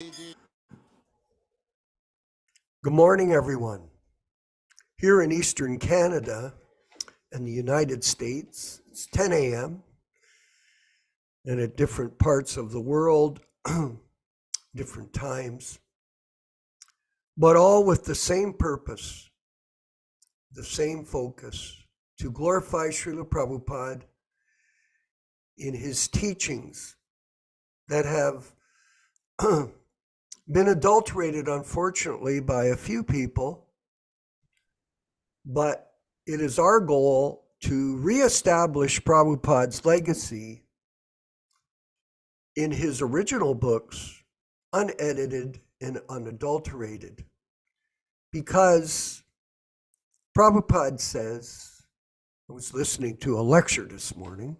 Good morning, everyone. Here in Eastern Canada and the United States, it's 10 a.m. And at different parts of the world, different times, but all with the same purpose, the same focus, to glorify Srila Prabhupada in his teachings that have been adulterated, unfortunately, by a few people. But it is our goal to reestablish Prabhupada's legacy in his original books, unedited and unadulterated. Because Prabhupada says, I was listening to a lecture this morning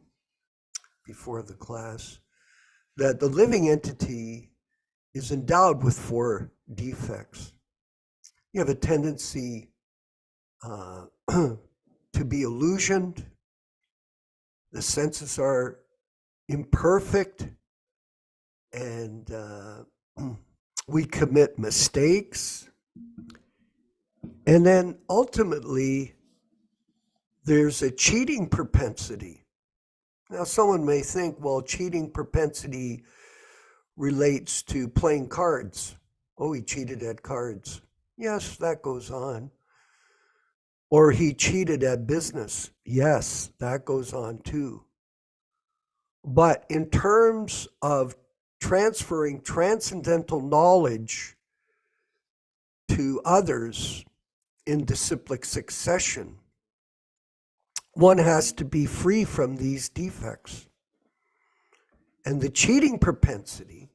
before the class, that the living entity is endowed with 4 defects. You have a tendency to be illusioned. The senses are imperfect, and we commit mistakes. And then ultimately, there's a cheating propensity. Now, someone may think, well, cheating propensity relates to playing cards. Oh, he cheated at cards. Yes, that goes on. Or he cheated at business. Yes, that goes on too. But in terms of transferring transcendental knowledge to others in disciplic succession, one has to be free from these defects. And the cheating propensity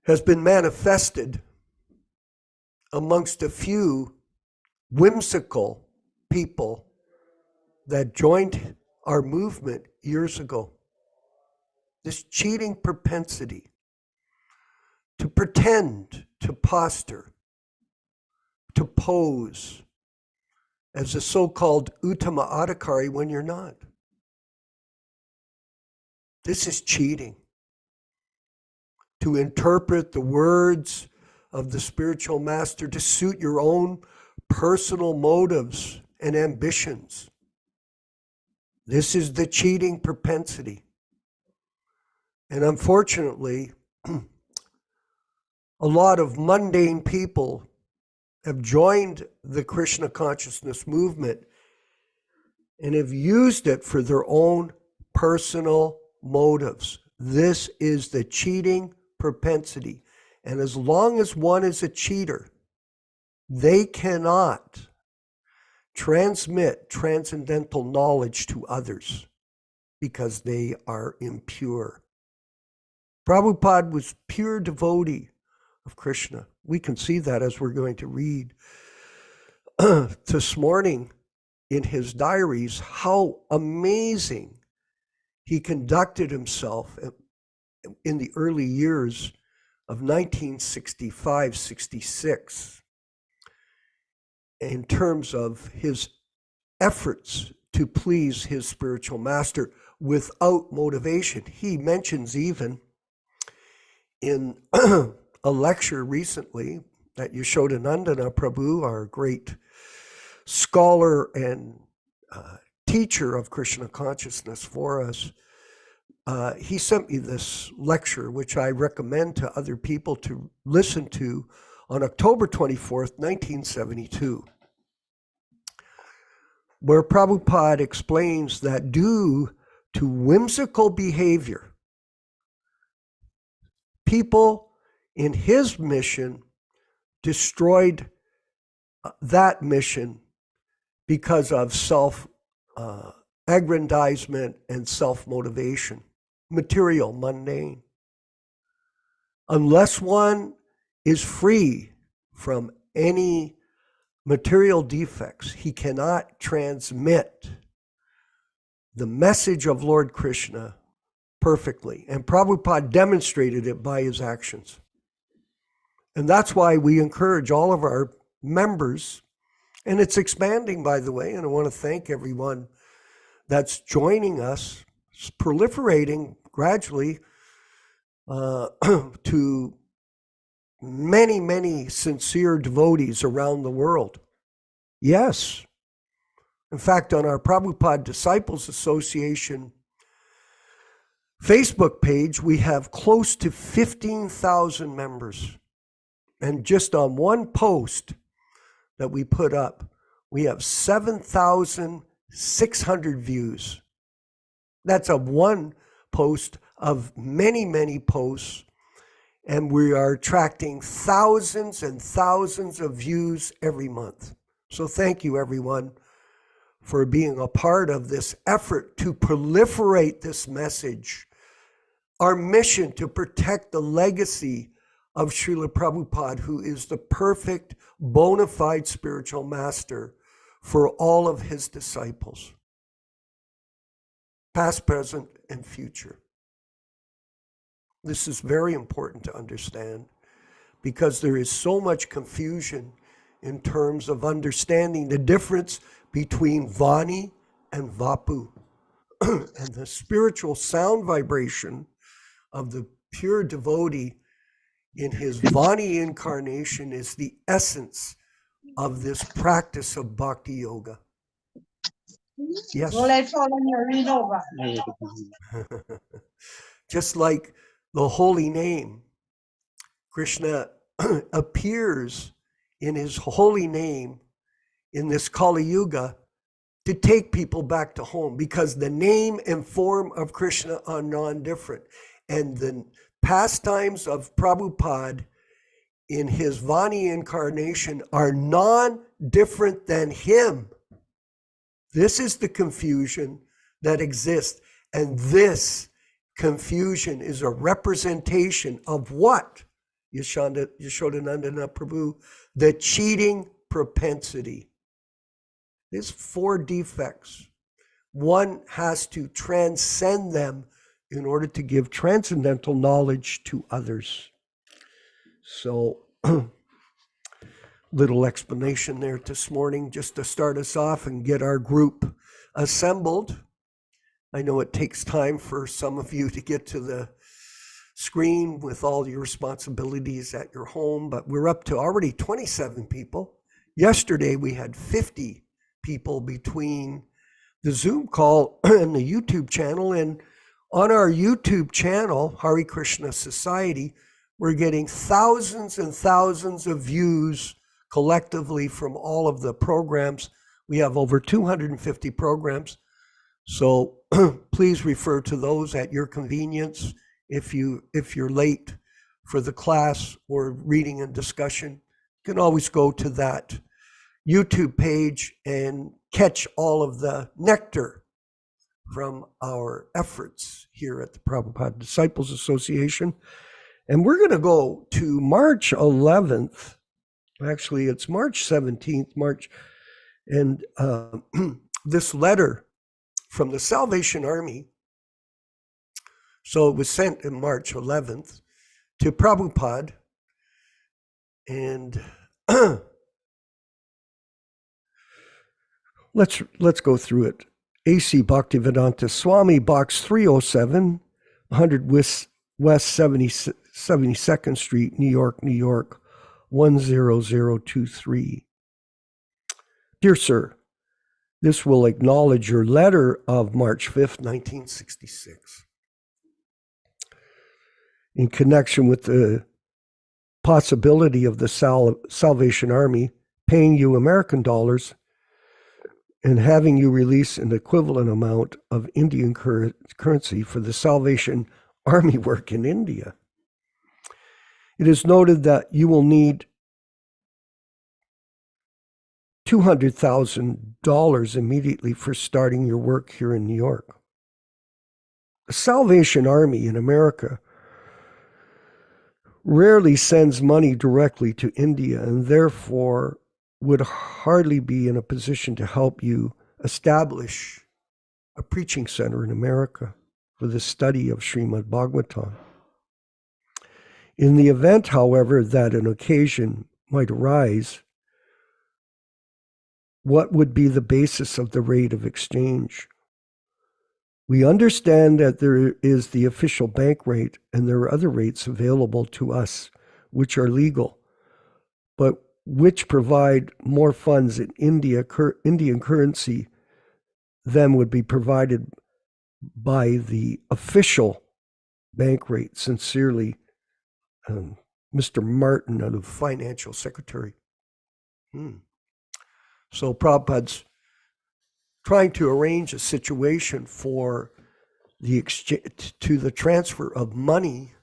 has been manifested amongst a few whimsical people that joined our movement years ago. This cheating propensity to pretend, to posture, to pose as a so-called Uttama Adhikari when you're not. This is cheating. To interpret the words of the spiritual master to suit your own personal motives and ambitions. This is the cheating propensity. And unfortunately, a lot of mundane people have joined the Krishna consciousness movement and have used it for their own personal motives. This is the cheating propensity. And as long as one is a cheater, they cannot transmit transcendental knowledge to others because they are impure. Prabhupada was pure devotee of Krishna. We can see that as we're going to read this morning in his diaries, how amazing he conducted himself in the early years of 1965-66 in terms of his efforts to please his spiritual master without motivation. He mentions even in a lecture recently that Yashodanandana Prabhu, our great scholar and teacher of Krishna consciousness for us, he sent me this lecture, which I recommend to other people to listen to, on October 24th, 1972, where Prabhupada explains that due to whimsical behavior, people in his mission destroyed that mission because of self-aggrandizement and self-motivation, material, mundane. Unless one is free from any material defects, he cannot transmit the message of Lord Krishna perfectly. And Prabhupada demonstrated it by his actions. And that's why we encourage all of our members, and it's expanding, by the way, and I want to thank everyone that's joining us. It's proliferating gradually. to many, many sincere devotees around the world. Yes. In fact, on our Prabhupada Disciples Association Facebook page, we have close to 15,000 members. And just on one post that we put up, we have 7,600 views. That's a one post of many, many posts. And we are attracting thousands and thousands of views every month. So thank you, everyone, for being a part of this effort to proliferate this message. Our mission to protect the legacy of Srila Prabhupada, who is the perfect, bona fide spiritual master for all of his disciples, past, present, and future. This is very important to understand because there is so much confusion in terms of understanding the difference between Vani and Vapu. And the spiritual sound vibration of the pure devotee in his Vani incarnation is the essence of this practice of Bhakti Yoga. Yes. Just like the holy name, Krishna appears in his holy name in this Kali Yuga to take people back to home, because the name and form of Krishna are non-different. And the pastimes of Prabhupada in his Vani incarnation are non-different than him. This is the confusion that exists. And this confusion is a representation of what? Yashodanandana Prabhu, the cheating propensity. There's 4 defects. One has to transcend them in order to give transcendental knowledge to others. So, little explanation there this morning just to start us off and get our group assembled. I know it takes time for some of you to get to the screen with all your responsibilities at your home, but we're up to already 27 people. Yesterday we had 50 people between the Zoom call and the YouTube channel. And on our YouTube channel, Hare Krishna Society, we're getting thousands and thousands of views collectively from all of the programs. We have over 250 programs. So please refer to those at your convenience. If you're late for the class or reading and discussion, you can always go to that YouTube page and catch all of the nectar from our efforts here at the Prabhupada Disciples Association. And we're going to go to March 11th. Actually, it's March 17th, and this letter from the Salvation Army. So it was sent on March 11th to Prabhupada, and let's go through it. A.C. Bhaktivedanta Swami, Box 307, 100 West 72nd Street, New York, New York, 10023. Dear Sir, this will acknowledge your letter of March 5th, 1966. In connection with the possibility of the Salvation Army paying you American dollars and having you release an equivalent amount of Indian currency for the Salvation Army work in India. It is noted that you will need $200,000 immediately for starting your work here in New York. The Salvation Army in America rarely sends money directly to India and therefore would hardly be in a position to help you establish a preaching center in America for the study of Srimad Bhagavatam. In the event, however, that an occasion might arise, what would be the basis of the rate of exchange? We understand that there is the official bank rate and there are other rates available to us which are legal, but which provide more funds in Indian currency than would be provided by the official bank rate. Sincerely, Mr. Martin, the financial secretary. So Prabhupada's trying to arrange a situation for the transfer of money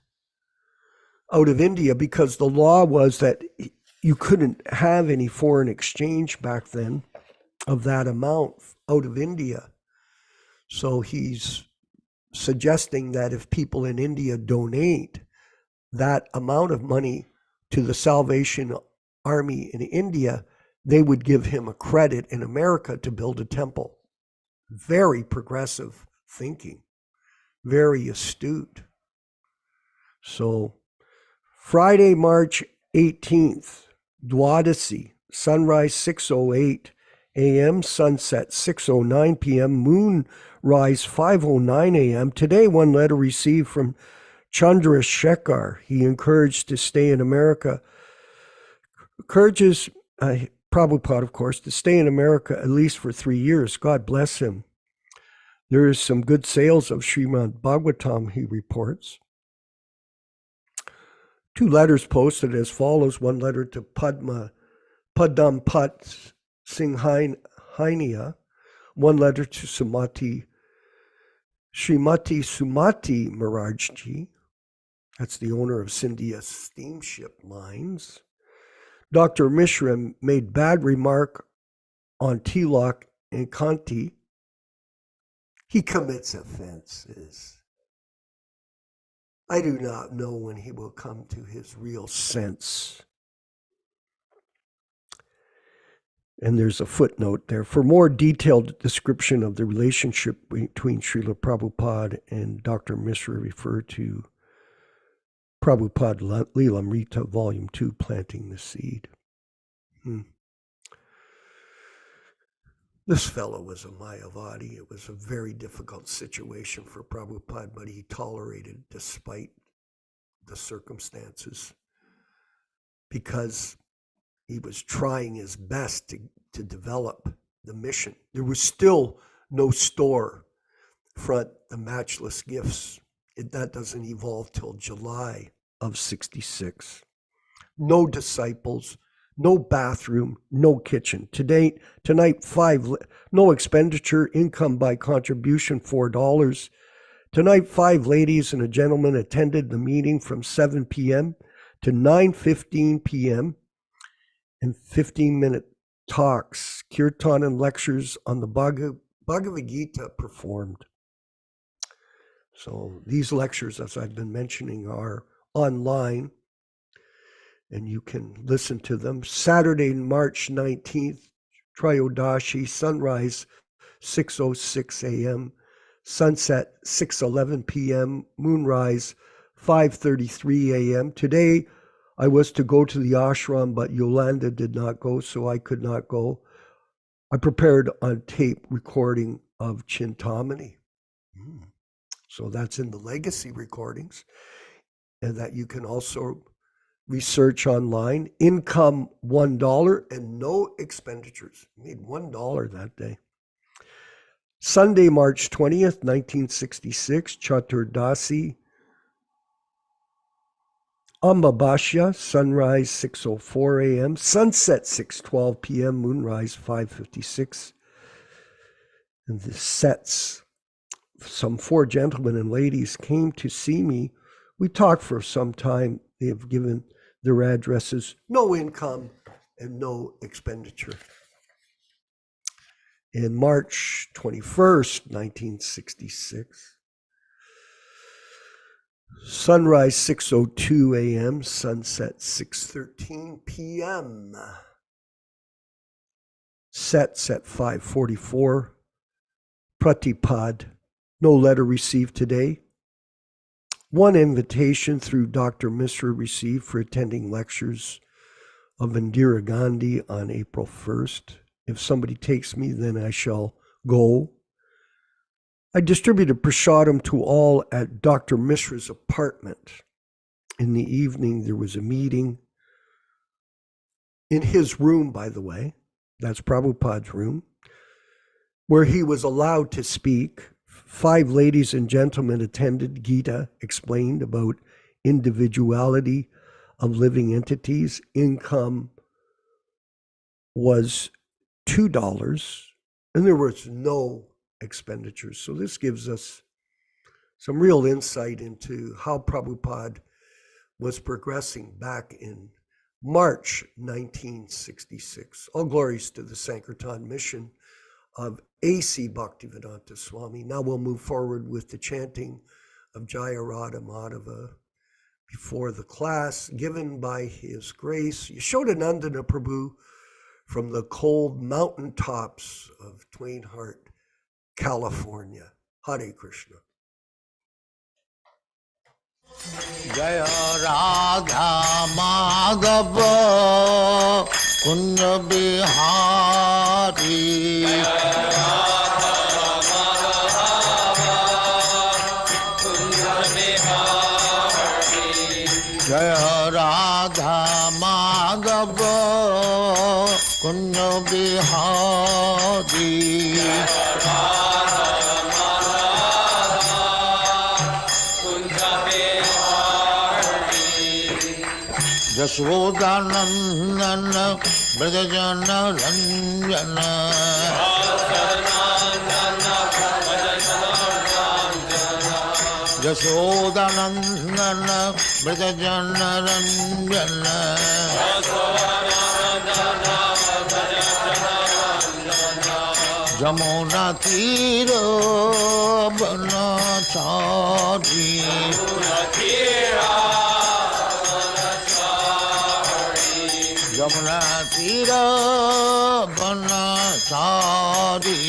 out of India, because the law was that you couldn't have any foreign exchange back then of that amount out of India. So he's suggesting that if people in India donate that amount of money to the Salvation Army in India, they would give him a credit in America to build a temple. Very progressive thinking, very astute. So Friday, March 18th, Dwadasi, sunrise 6:08 a.m., sunset 6:09 p.m., moon rise 5:09 a.m. Today, one letter received from Chandrasekhar. He encouraged to stay in America. Encourages Prabhupada, of course, to stay in America at least for 3 years. God bless him. There is some good sales of Srimad Bhagavatam, he reports. 2 letters posted as follows. One letter to Padampat Singh, one letter to Srimati Sumati Maharajji, that's the owner of Scindia Steamship Lines. Dr. Mishra made bad remark on Tilak and Kanti. He commits offenses. I do not know when he will come to his real sense. And there's a footnote there. For more detailed description of the relationship between Srila Prabhupada and Dr. Mishra, refer to Prabhupada Leelamrita, Volume 2, Planting the Seed. This fellow was a Mayavadi. It was a very difficult situation for Prabhupada, but he tolerated despite the circumstances because he was trying his best to develop the mission. There was still no store front the matchless gifts. That doesn't evolve till July of 66. No disciples, no bathroom, no kitchen. Tonight, no expenditure, income by contribution, $4. Tonight, 5 ladies and a gentleman attended the meeting from 7 p.m. to 9:15 p.m. and 15-minute talks, kirtan and lectures on the Bhagavad Gita performed. So these lectures, as I've been mentioning, are online, and you can listen to them. Saturday, March 19th, Triyodashi, sunrise 6:06 a.m., sunset 6:11 p.m., moonrise 5:33 a.m. Today, I was to go to the ashram, but Yolanda did not go, so I could not go. I prepared on tape recording of Chintamani. So that's in the legacy recordings, and that you can also research online. Income $1 and no expenditures. Made $1 that day. Sunday, March 20th, 1966, Chaturdasi, Ambabashya, sunrise 6:04 a.m., sunset 6:12 p.m., moonrise 5:56. And the sets, some 4 gentlemen and ladies came to see me. We talked for some time. They have given their addresses, no income and no expenditure. In March 21st, 1966, sunrise 6:02 a.m., sunset 6:13 p.m. Sets at 5:44. Pratipad, no letter received today. 1 invitation through Dr. Mishra received for attending lectures of Indira Gandhi on April 1st. If somebody takes me, then I shall go. I distributed prasadam to all at Dr. Mishra's apartment. In the evening, there was a meeting in his room, by the way. That's Prabhupada's room, where he was allowed to speak. 5 ladies and gentlemen attended. Gita explained about individuality of living entities. Income was $2, and there was no expenditures. So this gives us some real insight into how Prabhupada was progressing back in March 1966. All glories to the Sankirtan mission of A.C. Bhaktivedanta Swami. Now we'll move forward with the chanting of Jaya Radha Madhava before the class, given by His Grace Yashodanandana Prabhu from the cold mountaintops of Twain Harte, California. Hare Krishna. Jaya Radha Madhava Kunja Bihari. Jaya Radha Madhava Kunja Bihari. Yashodanandana Brajajana Ranjana. Yashodanandana Brajajana Ranjana. Jamuna Tira Banachari. Jamuna Tira Banachari.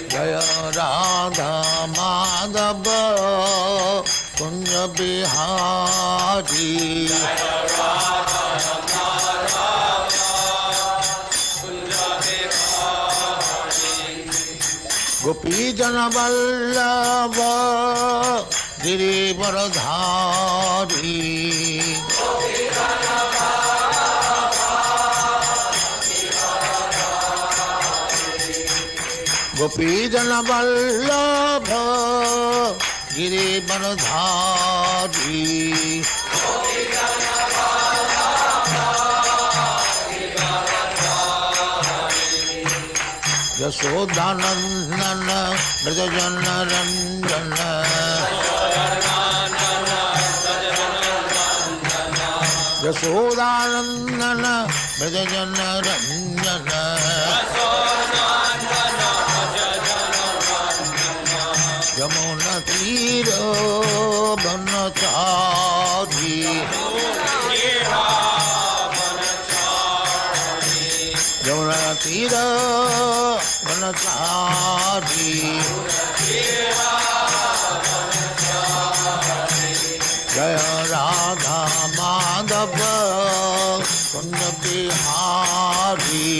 Jaya Radha Madhava Kunja Bihari. Gopi Jana Vallabha Girivaradhari. Gopi Jana Vallabha Girivaradhari. Yashodanandana Brajajana Ranjana. Yashodanandana Brajajana Ranjana. Yamuna Tira Banachari. Yamuna Tira Banachari. Jaya Radha Madhava Kunja Bihari.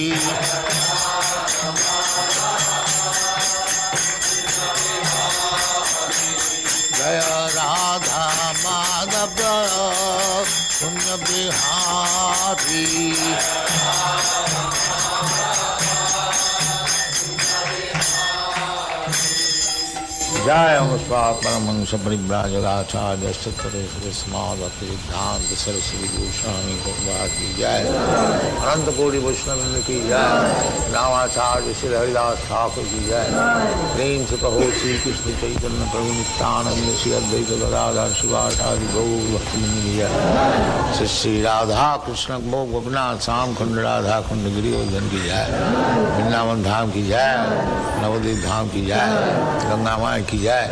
Jaya Radha Madhava Kunja Bihari. Jaya Muspat Paramahansa Parivrajagacharya Sattvaresvara Smadhati Siddhanta Saraswati Goswami Prabhupada ki jai. Ananta Koti Vaishnavrinda ki jai. Ramacharya Shri Haridas Thakur ki jai. Prem se kaho Shri Krishna Chaitanya Prabhu Nityananda Shri Advaita Gadadhar Shivasadi Gaur Bhaktamani ki jai. Shri Radha Krishna Mokh Gopinath Sam Khand Radha Khand Giri Vardhan ki jai. Vrindavan Dham ki jai. Navadvip Dham ki jai. Ganga Mai की जय,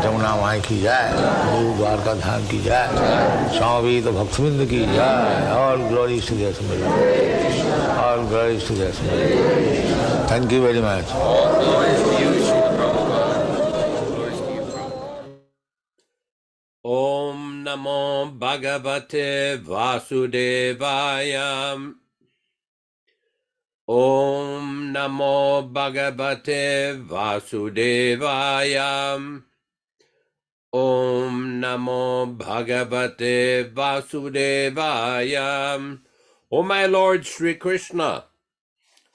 जमुना माई की जय, गुरु द्वारका धाम की जय, स्वामी तो भक्तविंद की जय. All glories to the Assembly. All glories to the Assembly. Thank you very much. All glories to you, Srila Prabhupada. Glories to you, Prabhupada. Om Namo Bhagavate Vasudevaya. Om Namo Bhagavate Vasudevaya. Om Namo Bhagavate Vasudevaya. O my Lord Sri Krishna,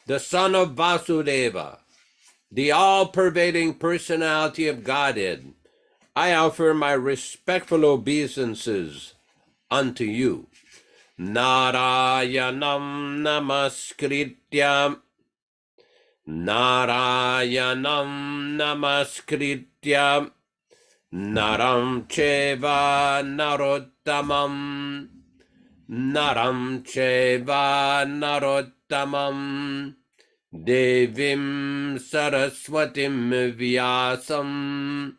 the son of Vasudeva, the all-pervading personality of Godhead, I offer my respectful obeisances unto you. Narayanam namaskritya, Narayanam namaskritya, Naram cheva narottamam, Naram cheva narottamam, Devim saraswatim vyasam,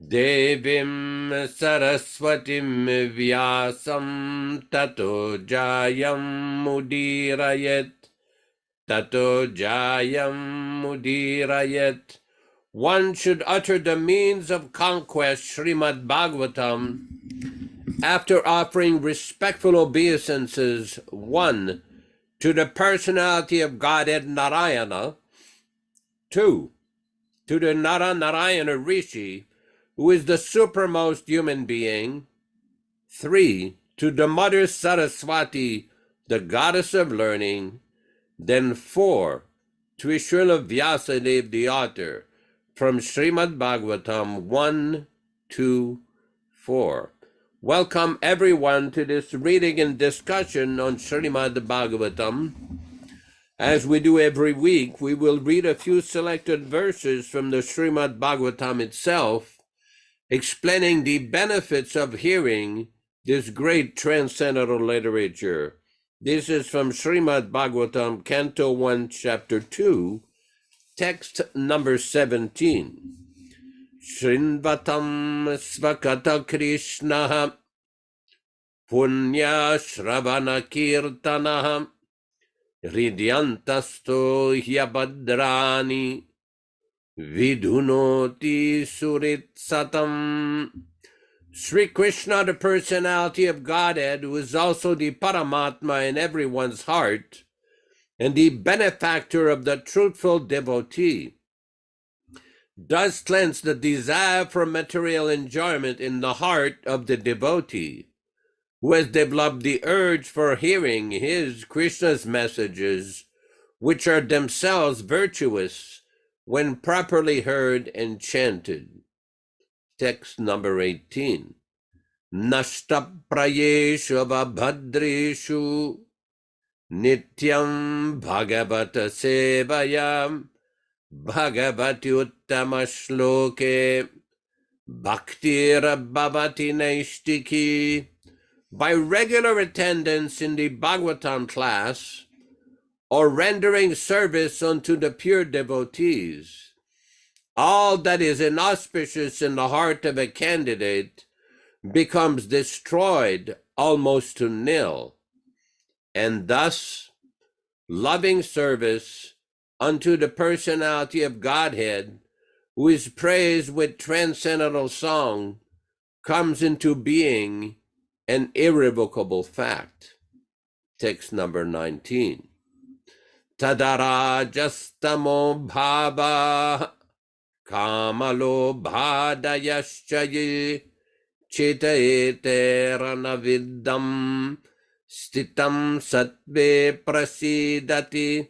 Devim saraswatim vyasam, Tato jayam mudirayet, Tato jayam mudirayet. One should utter the means of conquest, Srimad Bhagavatam, after offering respectful obeisances, 1, to the personality of Godhead Narayana, 2, to the Narayana Rishi, who is the supermost human being, 3, to the Mother Saraswati, the goddess of learning, then 4, to Srila Vyasadeva, the author, from Srimad Bhagavatam 1, 2, 4. Welcome everyone to this reading and discussion on Srimad Bhagavatam. As we do every week, we will read a few selected verses from the Srimad Bhagavatam itself, explaining the benefits of hearing this great transcendental literature. This is from Srimad Bhagavatam, Canto 1, Chapter 2, text number 17. Shrinvatam svakata Krishna punya shravana kirtana hridyantasto hyabadrani vidunoti surit satam. Sri Krishna, the personality of Godhead, who is also the Paramatma in everyone's heart, and the benefactor of the truthful devotee, does cleanse the desire for material enjoyment in the heart of the devotee, who has developed the urge for hearing his, Krishna's messages, which are themselves virtuous when properly heard and chanted. Text number 18. Nashtaprayeshu vabhadreshu Nityam Bhagavata Sevayam Bhagavati Uttama Shloke Bhaktir Bhavati Naishtiki. By regular attendance in the Bhagavatam class or rendering service unto the pure devotees, all that is inauspicious in the heart of a candidate becomes destroyed almost to nil, and thus loving service unto the personality of Godhead, who is praised with transcendental song, comes into being an irrevocable fact. Text number 19. Tadara justamo bhava kamalo bhadayaschaye chitaeterana viddam stitam sattve prasidati.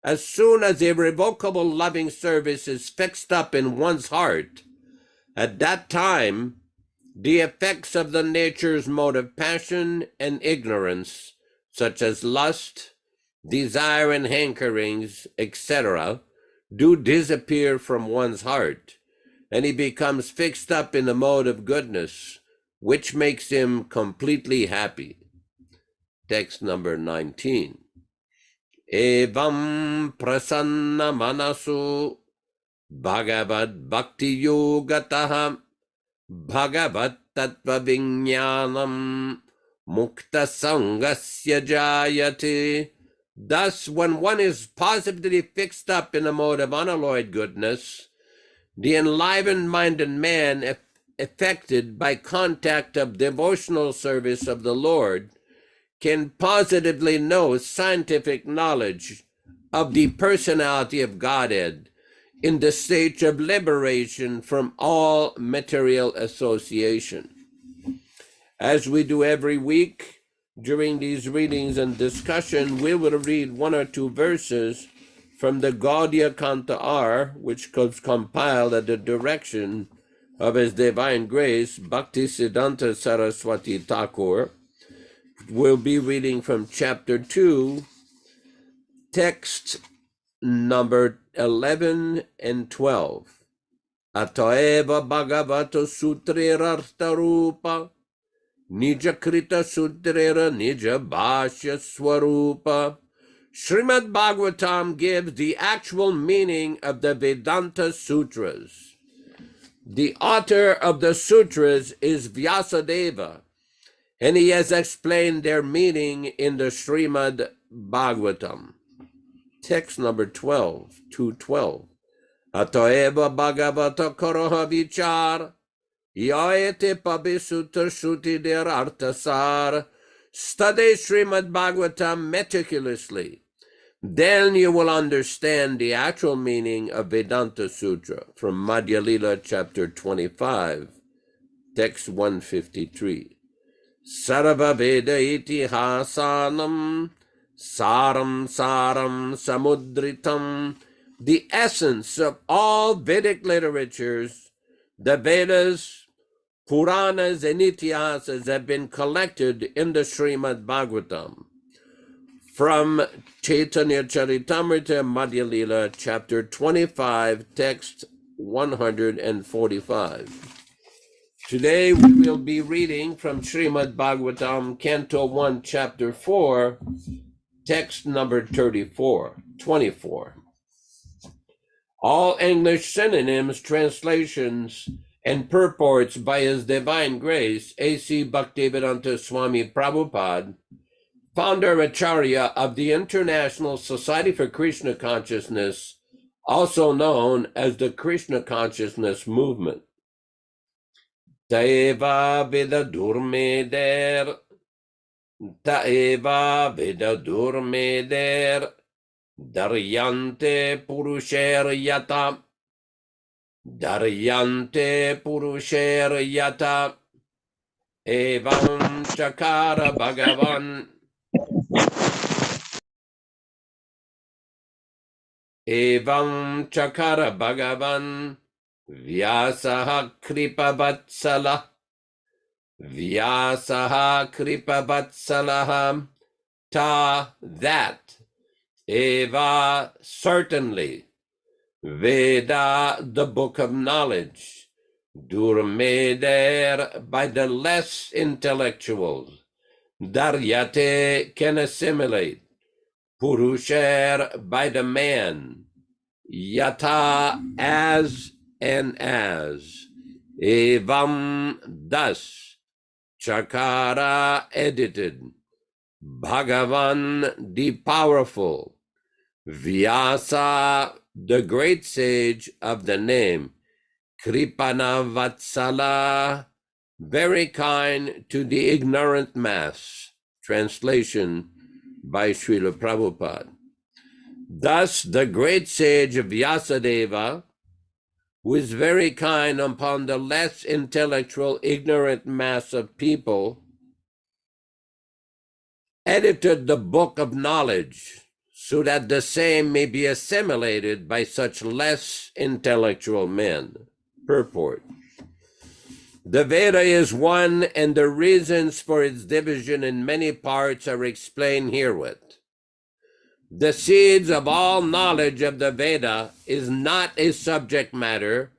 As soon as irrevocable loving service is fixed up in one's heart, at that time the effects of the nature's mode of passion and ignorance, such as lust, desire and hankerings, etc., do disappear from one's heart, and he becomes fixed up in the mode of goodness, which makes him completely happy. Text number 19. Evam prasanna manasu bhagavad bhakti yogataha bhagavat tattva vijnanam mukta sangasya jayate. Thus, when one is positively fixed up in a mode of unalloyed goodness, the enlivened-minded man affected by contact of devotional service of the Lord can positively know scientific knowledge of the personality of Godhead in the stage of liberation from all material association. As we do every week, during these readings and discussion, we will read one or two verses from the Gaudiya Canto R, which was compiled at the direction of His Divine Grace, Bhaktisiddhanta Saraswati Thakur. We'll be reading from chapter 2, text number 11 and 12. Ataeva Bhagavato Sutrerartha Rupa Nijakrita Sutrera Nija Bhashya Swarupa. Srimad Bhagavatam gives the actual meaning of the Vedanta Sutras. The author of the sutras is Vyasadeva, and he has explained their meaning in the Srimad Bhagavatam. Text number 12, 212. Ataeva Bhagavata Karaha Vichar Yaete Pabisutra Shruti Der Artasar. Study Srimad Bhagavatam meticulously. Then you will understand the actual meaning of Vedanta Sutra from Madhya Lila chapter 25, text 153. Sarva Veda Itihasanam Saram Samudritam. The essence of all Vedic literatures, the Vedas, Puranas, and Itihasas have been collected in the Srimad Bhagavatam. From Chaitanya Charitamrita Madhya Lila, chapter 25, text 145. Today we will be reading from Srimad Bhagavatam, Canto 1, chapter 4, text number 24. All English synonyms, translations, and purports by His Divine Grace, A.C. Bhaktivedanta Swami Prabhupada, founder Acharya of the International Society for Krishna Consciousness, also known as the Krishna Consciousness Movement. Taeva Veda Durmeder, Taeva Veda Durmeder, Daryante Purusher Yata, Daryante Purusher Yata, Evam Chakara Bhagavan, Evam Chakara Bhagavan, Vyasaha Kripavatsalah, Vyasaha Kripavatsalah, Ta, that, Eva, certainly, Veda, the book of knowledge, Durmeder, by the less intellectuals, Daryate, can assimilate, Purusher, by the man, Yata, as and as, Evam, thus, Chakara, edited, Bhagavan, the powerful, Vyasa, the great sage of the name, Kripana Vatsala, very kind to the ignorant mass. Translation by Srila Prabhupada. Thus, the great sage of Vyasadeva, who is very kind upon the less intellectual, ignorant mass of people, edited the book of knowledge so that the same may be assimilated by such less intellectual men. Purport. The Veda is one, and the reasons for its division in many parts are explained herewith. The seeds of all knowledge of the Veda is not a subject matter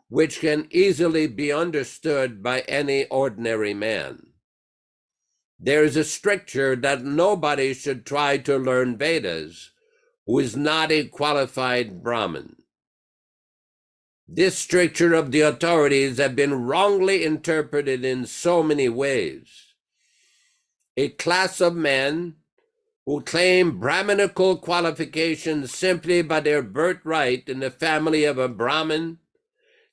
which can easily be understood by any ordinary man. There is a stricture that nobody should try to learn Vedas who is not a qualified Brahmin. This stricture of the authorities have been wrongly interpreted in so many ways. A class of men who claim Brahminical qualifications simply by their birthright in the family of a Brahmin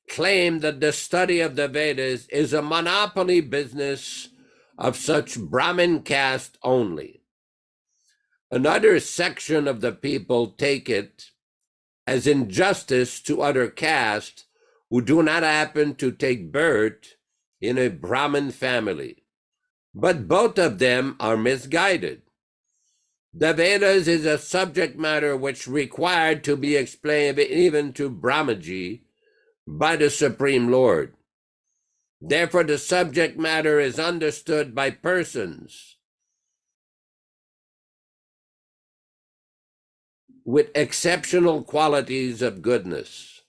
claim that the study of the Vedas is a monopoly business of such Brahmin caste only. Another section of the people take it as injustice to other castes who do not happen to take birth in a Brahmin family. But both of them are misguided. The Vedas is a subject matter which required to be explained even to Brahmaji by the Supreme Lord. Therefore, the subject matter is understood by persons with exceptional qualities of goodness.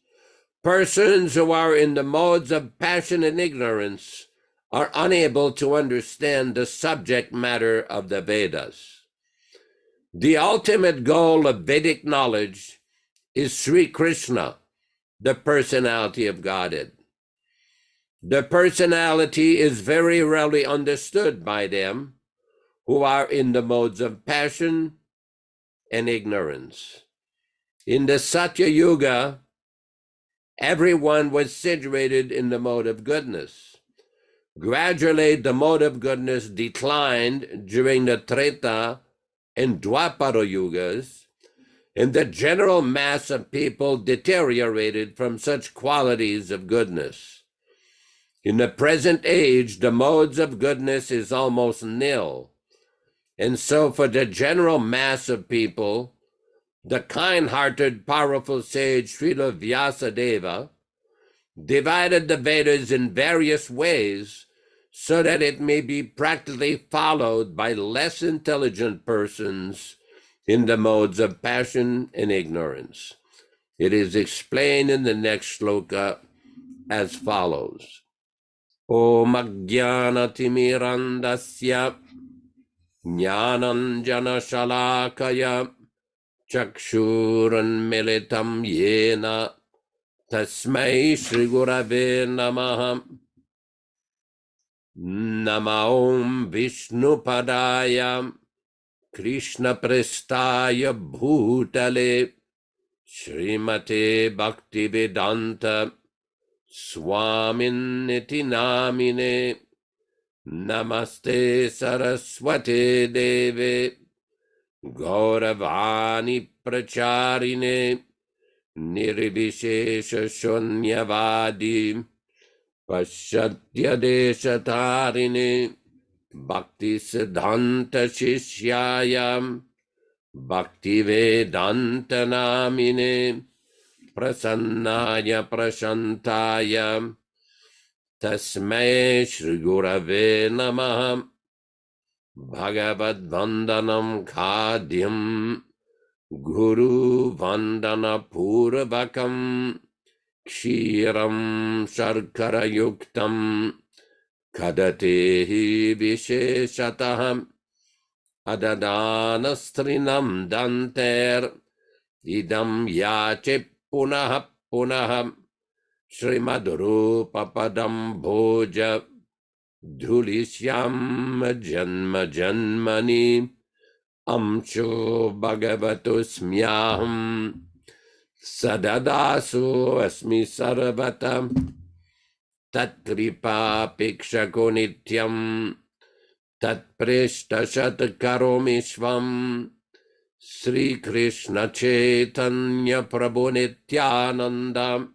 Persons who are in the modes of passion and ignorance are unable to understand the subject matter of the Vedas. The ultimate goal of Vedic knowledge is Sri Krishna, the personality of Godhead. The personality is very rarely understood by them who are in the modes of passion and ignorance. In the Satya Yuga, everyone was situated in the mode of goodness. Gradually, the mode of goodness declined during the Treta and Dwapara Yugas, and the general mass of people deteriorated from such qualities of goodness. In the present age, the modes of goodness is almost nil, and so for the general mass of people, the kind-hearted, powerful sage Srila Vyasadeva divided the Vedas in various ways so that it may be practically followed by less intelligent persons in the modes of passion and ignorance. It is explained in the next shloka as follows. Om Ajnana Timirandasya Jnananjana Shalakaya Chakshuranmilitam Yena Tasmai Shri Gurave Namaha Namaom Vishnu Padaya Krishna Prestaya Bhutale Srimate Bhaktivedanta Swaminiti Namine Namaste Saraswate Deve Gauravani Pracharine Nirvishesha Shunyavadi Pasyatya Deshatarine Bhakti Siddhanta Shishyayam Bhakti Vedanta Namine Prasannaya Prashantaya Tasmai Shri Gurave Namaha Bhagavad Vandanam Khadyam Guru Vandana Purvakam Kshiram Sharkara Yuktam Kadatehi Visheshataham Adadanastrinam Danter Idam Yache Punaha Punaha Srimadrupa Padam Bhoja Dhulishyam Janma Janmani Amcho Bhagavato Smyaham Sadadasu Asmi Sarvata Tatripa Pikshako Nityam Tatpreshta Shatkaromishvam Sri Krishna Chaitanya Prabhu Nityananda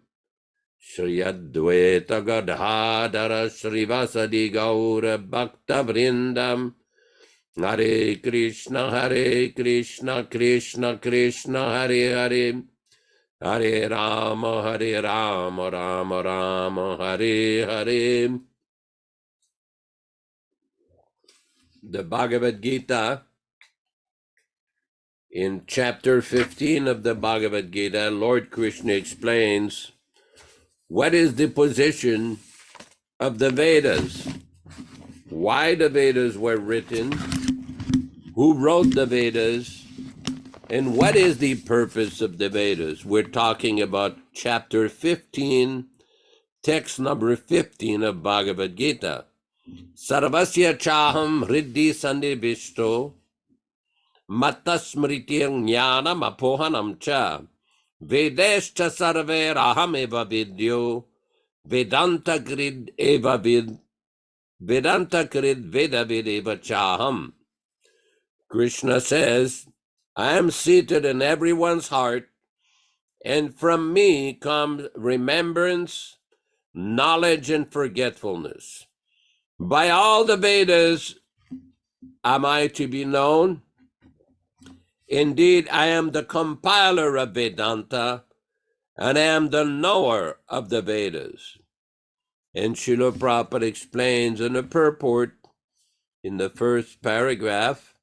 Shri Advaita Gadadhara Srivasadi Gaura Bhakta Vrindam Hare Krishna Krishna Krishna Hare Hare Hare Rama Rama Rama Hare Hare. The Bhagavad Gita, in chapter 15 of the Bhagavad Gita, Lord Krishna explains what is the position of the Vedas, why the Vedas were written, who wrote the Vedas, and what is the purpose of the Vedas. We're talking about chapter 15, text number 15 of Bhagavad Gita. Sarvasya chaham hriddhi sannivishto mattasmritir jnanam apohanam cha vedescha sarve raham eva vidyo vedanta grid eva vid Vedanta Krit Veda Videva Chaham. Krishna says, I am seated in everyone's heart, and from me comes remembrance, knowledge, and forgetfulness. By all the Vedas am I to be known. Indeed, I am the compiler of Vedanta, and I am the knower of the Vedas. And Srila Prabhupada explains in the purport, in the first paragraph,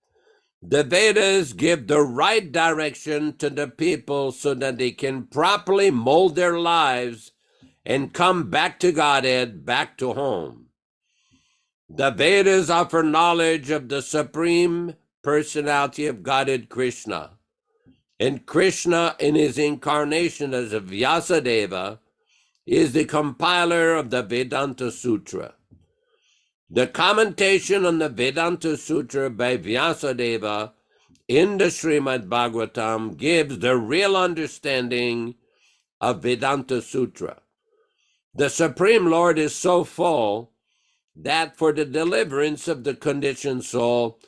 the Vedas give the right direction to the people so that they can properly mold their lives and come back to Godhead, back to home. The Vedas offer knowledge of the Supreme Personality of Godhead Krishna. And Krishna, in his incarnation as a Vyasadeva, is the compiler of the Vedanta Sutra. The commentation on the Vedanta Sutra by Vyasadeva in the Srimad Bhagavatam gives the real understanding of Vedanta Sutra. The Supreme Lord is so full that for the deliverance of the conditioned soul,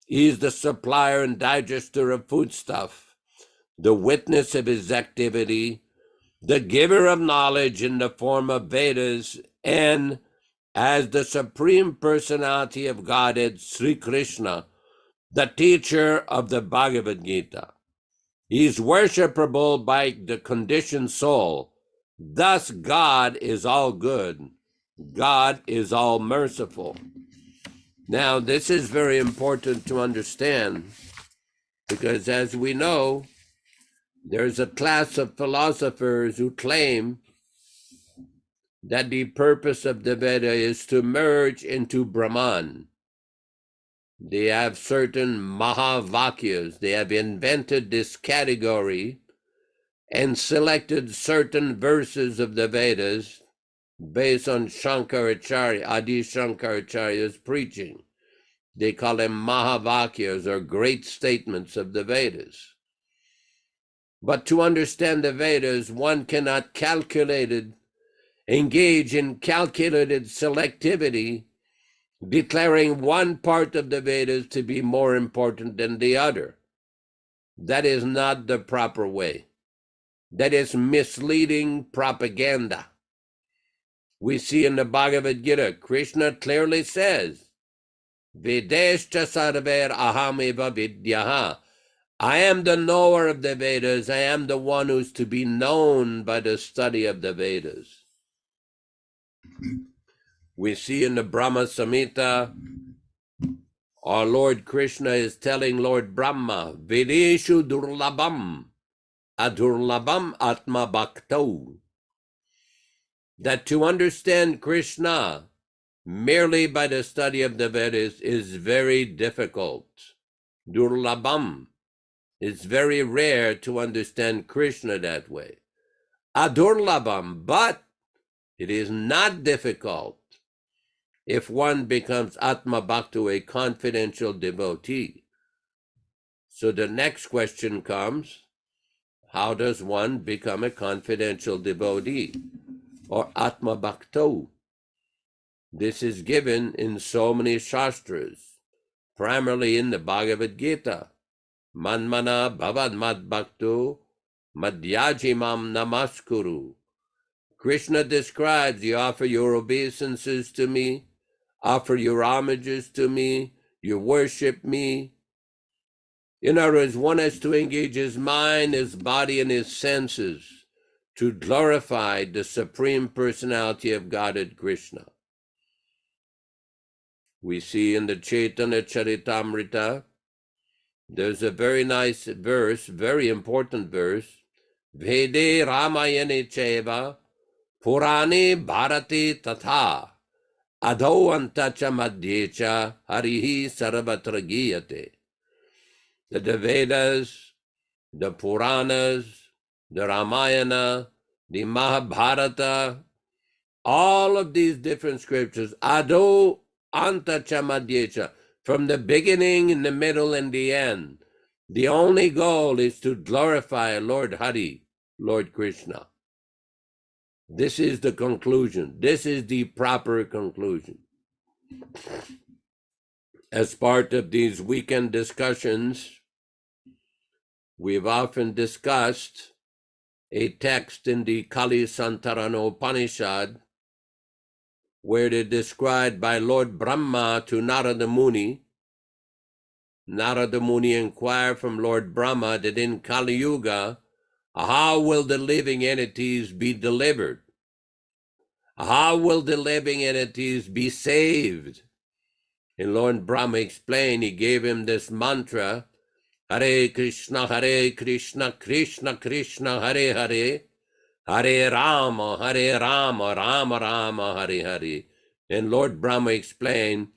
he is the supplier and digester of foodstuff, the witness of his activity, the giver of knowledge in the form of Vedas, and as the Supreme Personality of Godhead, Sri Krishna, the teacher of the Bhagavad Gita. He is worshipable by the conditioned soul. Thus, God is all good. God is all merciful. Now, this is very important to understand because, as we know, there's a class of philosophers who claim that the purpose of the Veda is to merge into Brahman. They have certain Mahavakyas. They have invented this category and selected certain verses of the Vedas based on Shankaracharya, Adi Shankaracharya's preaching. They call them Mahavakyas, or great statements of the Vedas. But to understand the Vedas, one cannot engage in calculated selectivity, declaring one part of the Vedas to be more important than the other. That is not the proper way. That is misleading propaganda. We see in the Bhagavad Gita, Krishna clearly says, Vedescha sarver ahameva vidyaha. I am the knower of the Vedas. I am the one who's to be known by the study of the Vedas. We see in the Brahma Samhita, our Lord Krishna is telling Lord Brahma, Vedeshu durlabam, adurlabam atma bhakto. That to understand Krishna merely by the study of the Vedas is very difficult. Durlabam. It's very rare to understand Krishna that way. Adurlabam, but it is not difficult if one becomes Atma Bhakta, a confidential devotee. So the next question comes, how does one become a confidential devotee or Atma Bhakta? This is given in so many shastras, primarily in the Bhagavad Gita. Manmana bhavad mad bhakto madhyajimam namaskuru. Krishna describes, you offer your obeisances to me, offer your homages to me, you worship me. In other words, one has to engage his mind, his body, and his senses to glorify the Supreme Personality of Godhead Krishna. We see in the Chaitanya Charitamrita, there's a very nice verse, very important verse. Vede Ramayane Cheva Purane Bharati Tatha Adho Antacha Madhyecha Harihi Sarvatra Giyate. That the Vedas, the Puranas, the Ramayana, the Mahabharata, all of these different scriptures, Adho Antacha Madhyecha, from the beginning, in the middle, and the end. The only goal is to glorify Lord Hari, Lord Krishna. This is the conclusion. This is the proper conclusion. As part of these weekend discussions, we've often discussed a text in the Kali Santarana Upanishad where it is described by Lord Brahma to Narada Muni. Narada Muni inquired from Lord Brahma that in Kali Yuga, how will the living entities be delivered? How will the living entities be saved? And Lord Brahma explained, he gave him this mantra, Hare Krishna, Krishna Krishna, Hare Hare, Hare Rama, Rama Rama, Hare Hare. And Lord Brahma explained,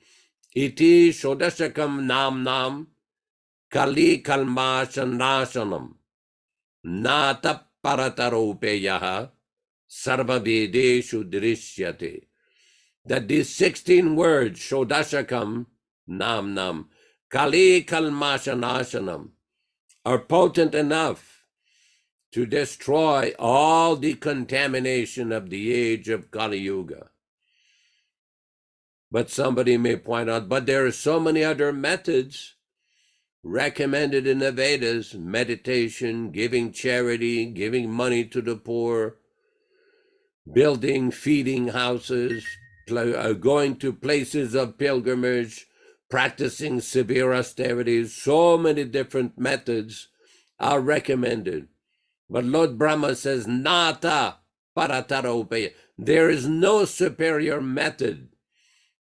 Iti Shodashakam Nam Nam, Kali Kalmashanashanam, Nata Parataropeyaha, Sarva Vedeshu Drishyate. That these 16 words, Shodashakam, Nam Nam, Kali Kalmashanashanam, are potent enough to destroy all the contamination of the age of Kali Yuga. But somebody may point out, but there are so many other methods recommended in the Vedas: meditation, giving charity, giving money to the poor, building feeding houses, going to places of pilgrimage, practicing severe austerities. So many different methods are recommended. But Lord Brahma says, Nata paratara upeya. There is no superior method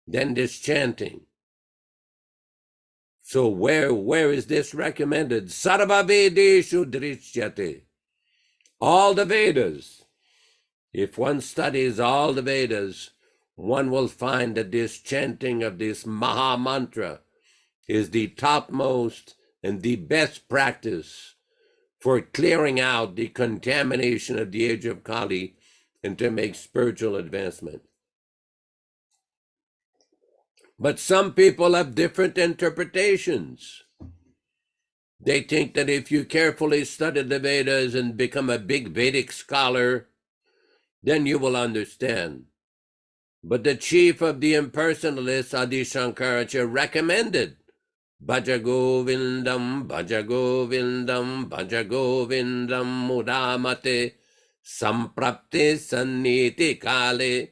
than this chanting. So where is this recommended? Sarva Vedeshu Drishyate. All the Vedas. If one studies all the Vedas, one will find that this chanting of this Maha Mantra is the topmost and the best practice for clearing out the contamination of the age of Kali and to make spiritual advancement. But some people have different interpretations. They think that if you carefully study the Vedas and become a big Vedic scholar, then you will understand. But the chief of the impersonalists, Adi Shankaracharya, recommended Bhaja Govindam, Bhaja Govindam, Bhaja Govindam Mudamate Samprapte Sanniti Kale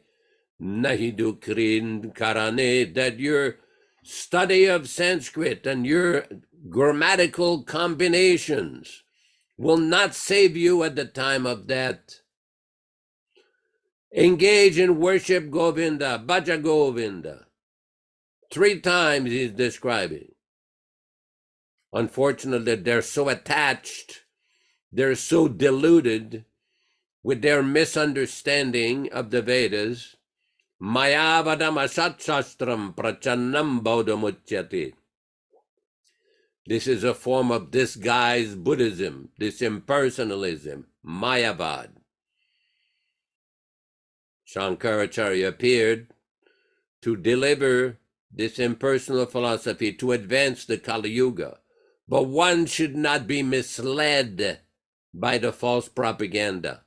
Nahi Dukrin Karane. That your study of Sanskrit and your grammatical combinations will not save you at the time of death. Engage in worship Govinda, Bhaja Govinda. 3 times he's describing. Unfortunately, they're so attached, they're so deluded with their misunderstanding of the Vedas. Mayavadam asat shastram prachannam bodhamuchyate. This is a form of disguised Buddhism, this impersonalism, Mayavad. Shankaracharya appeared to deliver this impersonal philosophy to advance the Kali Yuga. But one should not be misled by the false propaganda.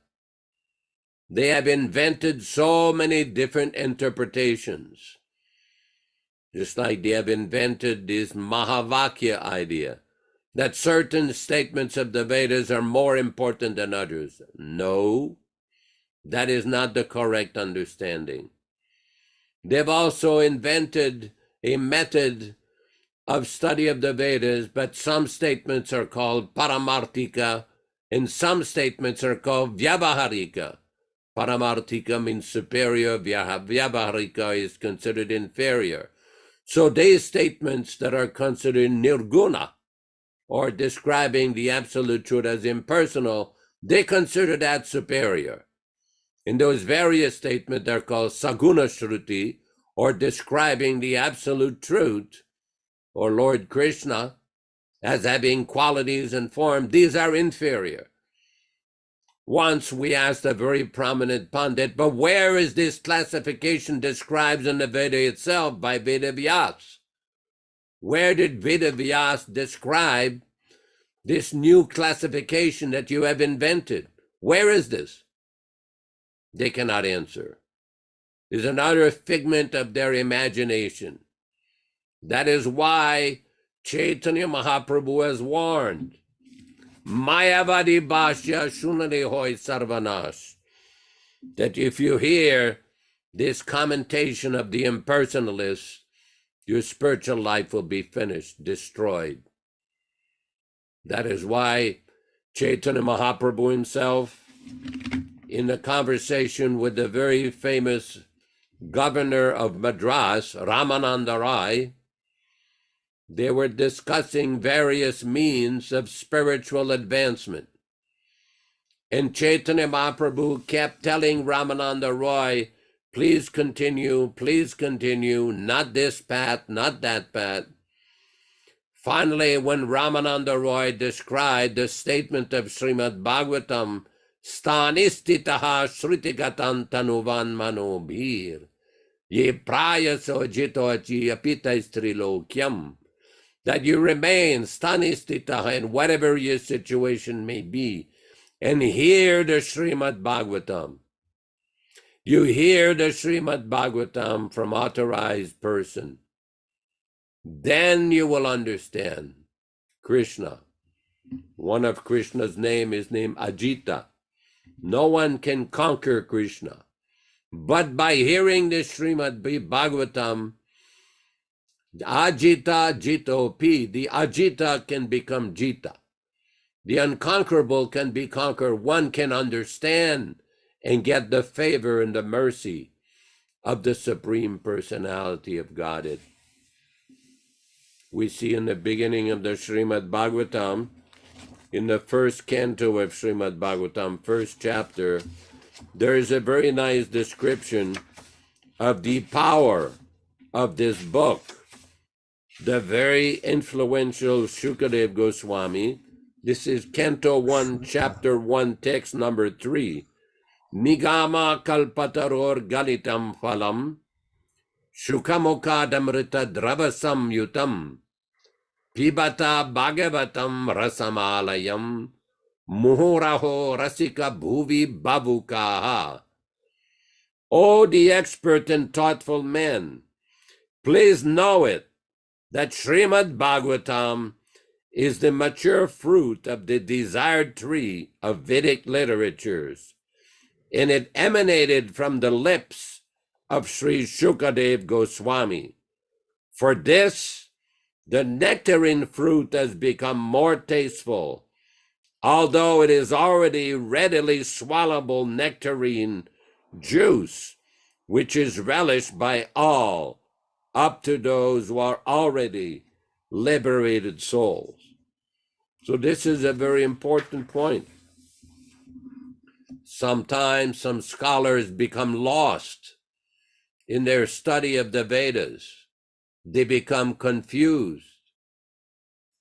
They have invented so many different interpretations. Just like they have invented this Mahavakya idea, that certain statements of the Vedas are more important than others. No, that is not the correct understanding. They've also invented a method of study of the Vedas, but some statements are called Paramartika and some statements are called Vyavaharika. Paramartika means superior, Vyavaharika is considered inferior. So these statements that are considered nirguna, or describing the absolute truth as impersonal, they consider that superior. And those various statements are called saguna shruti, or describing the absolute truth, or Lord Krishna as having qualities and form. These are inferior. Once we asked a very prominent Pandit, but where is this classification described in the Veda itself by Veda Vyas? Where did Veda Vyas describe this new classification that you have invented? Where is this? They cannot answer. is another figment of their imagination. That is why Chaitanya Mahaprabhu has warned, Mayavadi Bhashya Shunade Hoy Sarvanash, that if you hear this commentation of the impersonalists, your spiritual life will be finished, destroyed. That is why Chaitanya Mahaprabhu himself, in the conversation with the very famous governor of Madras, Ramananda Rai, they were discussing various means of spiritual advancement. And Chaitanya Mahaprabhu kept telling Ramananda Roy, please continue, not this path, not that path. Finally, when Ramananda Roy described the statement of Srimad Bhagavatam, Stanistitaha Shrutigatan Tanuvan Manobhir, Ye Prayaso Jitoachi Apita Strilokyam, that you remain Stanistitaha in whatever your situation may be, and hear the Srimad Bhagavatam. You hear the Srimad Bhagavatam from authorized person. Then you will understand Krishna. One of Krishna's name is named Ajita. No one can conquer Krishna. But by hearing the Srimad Bhagavatam, Ajita Jitopi, the Ajita can become Jita. The unconquerable can be conquered. One can understand and get the favor and the mercy of the Supreme Personality of Godhead. We see in the beginning of the Srimad Bhagavatam, in the first canto of Srimad Bhagavatam, first chapter, there is a very nice description of the power of this book. The very influential Shukadev Goswami, this is Canto 1, Chapter 1, text number 3. Nigama kalpataror galitam phalam, Shukamokadamrita dravasam yutam, Pibata bhagavatam rasamalayam, Muhuraho rasika bhuvi bavukaha. O the expert and thoughtful men, please know it, that Srimad Bhagavatam is the mature fruit of the desired tree of Vedic literatures, and it emanated from the lips of Sri Shukadev Goswami. For this, the nectarine fruit has become more tasteful, although it is already readily swallowable nectarine juice, which is relished by all, up to those who are already liberated souls. So this is a very important point. Sometimes some scholars become lost in their study of the Vedas. They become confused,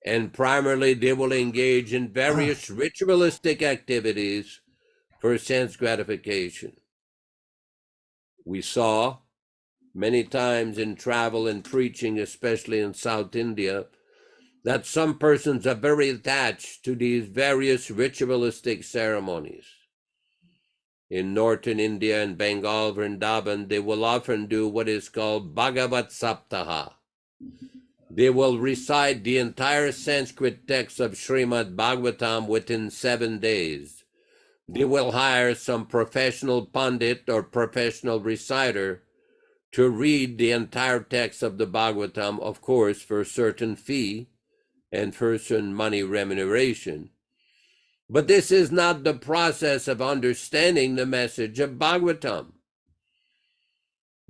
and primarily they will engage in various ritualistic activities for sense gratification. We saw many times in travel and preaching, especially in South India, that some persons are very attached to these various ritualistic ceremonies. In northern India and Bengal, Vrindavan, they will often do what is called Bhagavat Saptaha. They will recite the entire Sanskrit text of Srimad Bhagavatam within 7 days. They will hire some professional pundit or professional reciter to read the entire text of the Bhagavatam, of course, for a certain fee and for a certain money remuneration. But this is not the process of understanding the message of Bhagavatam.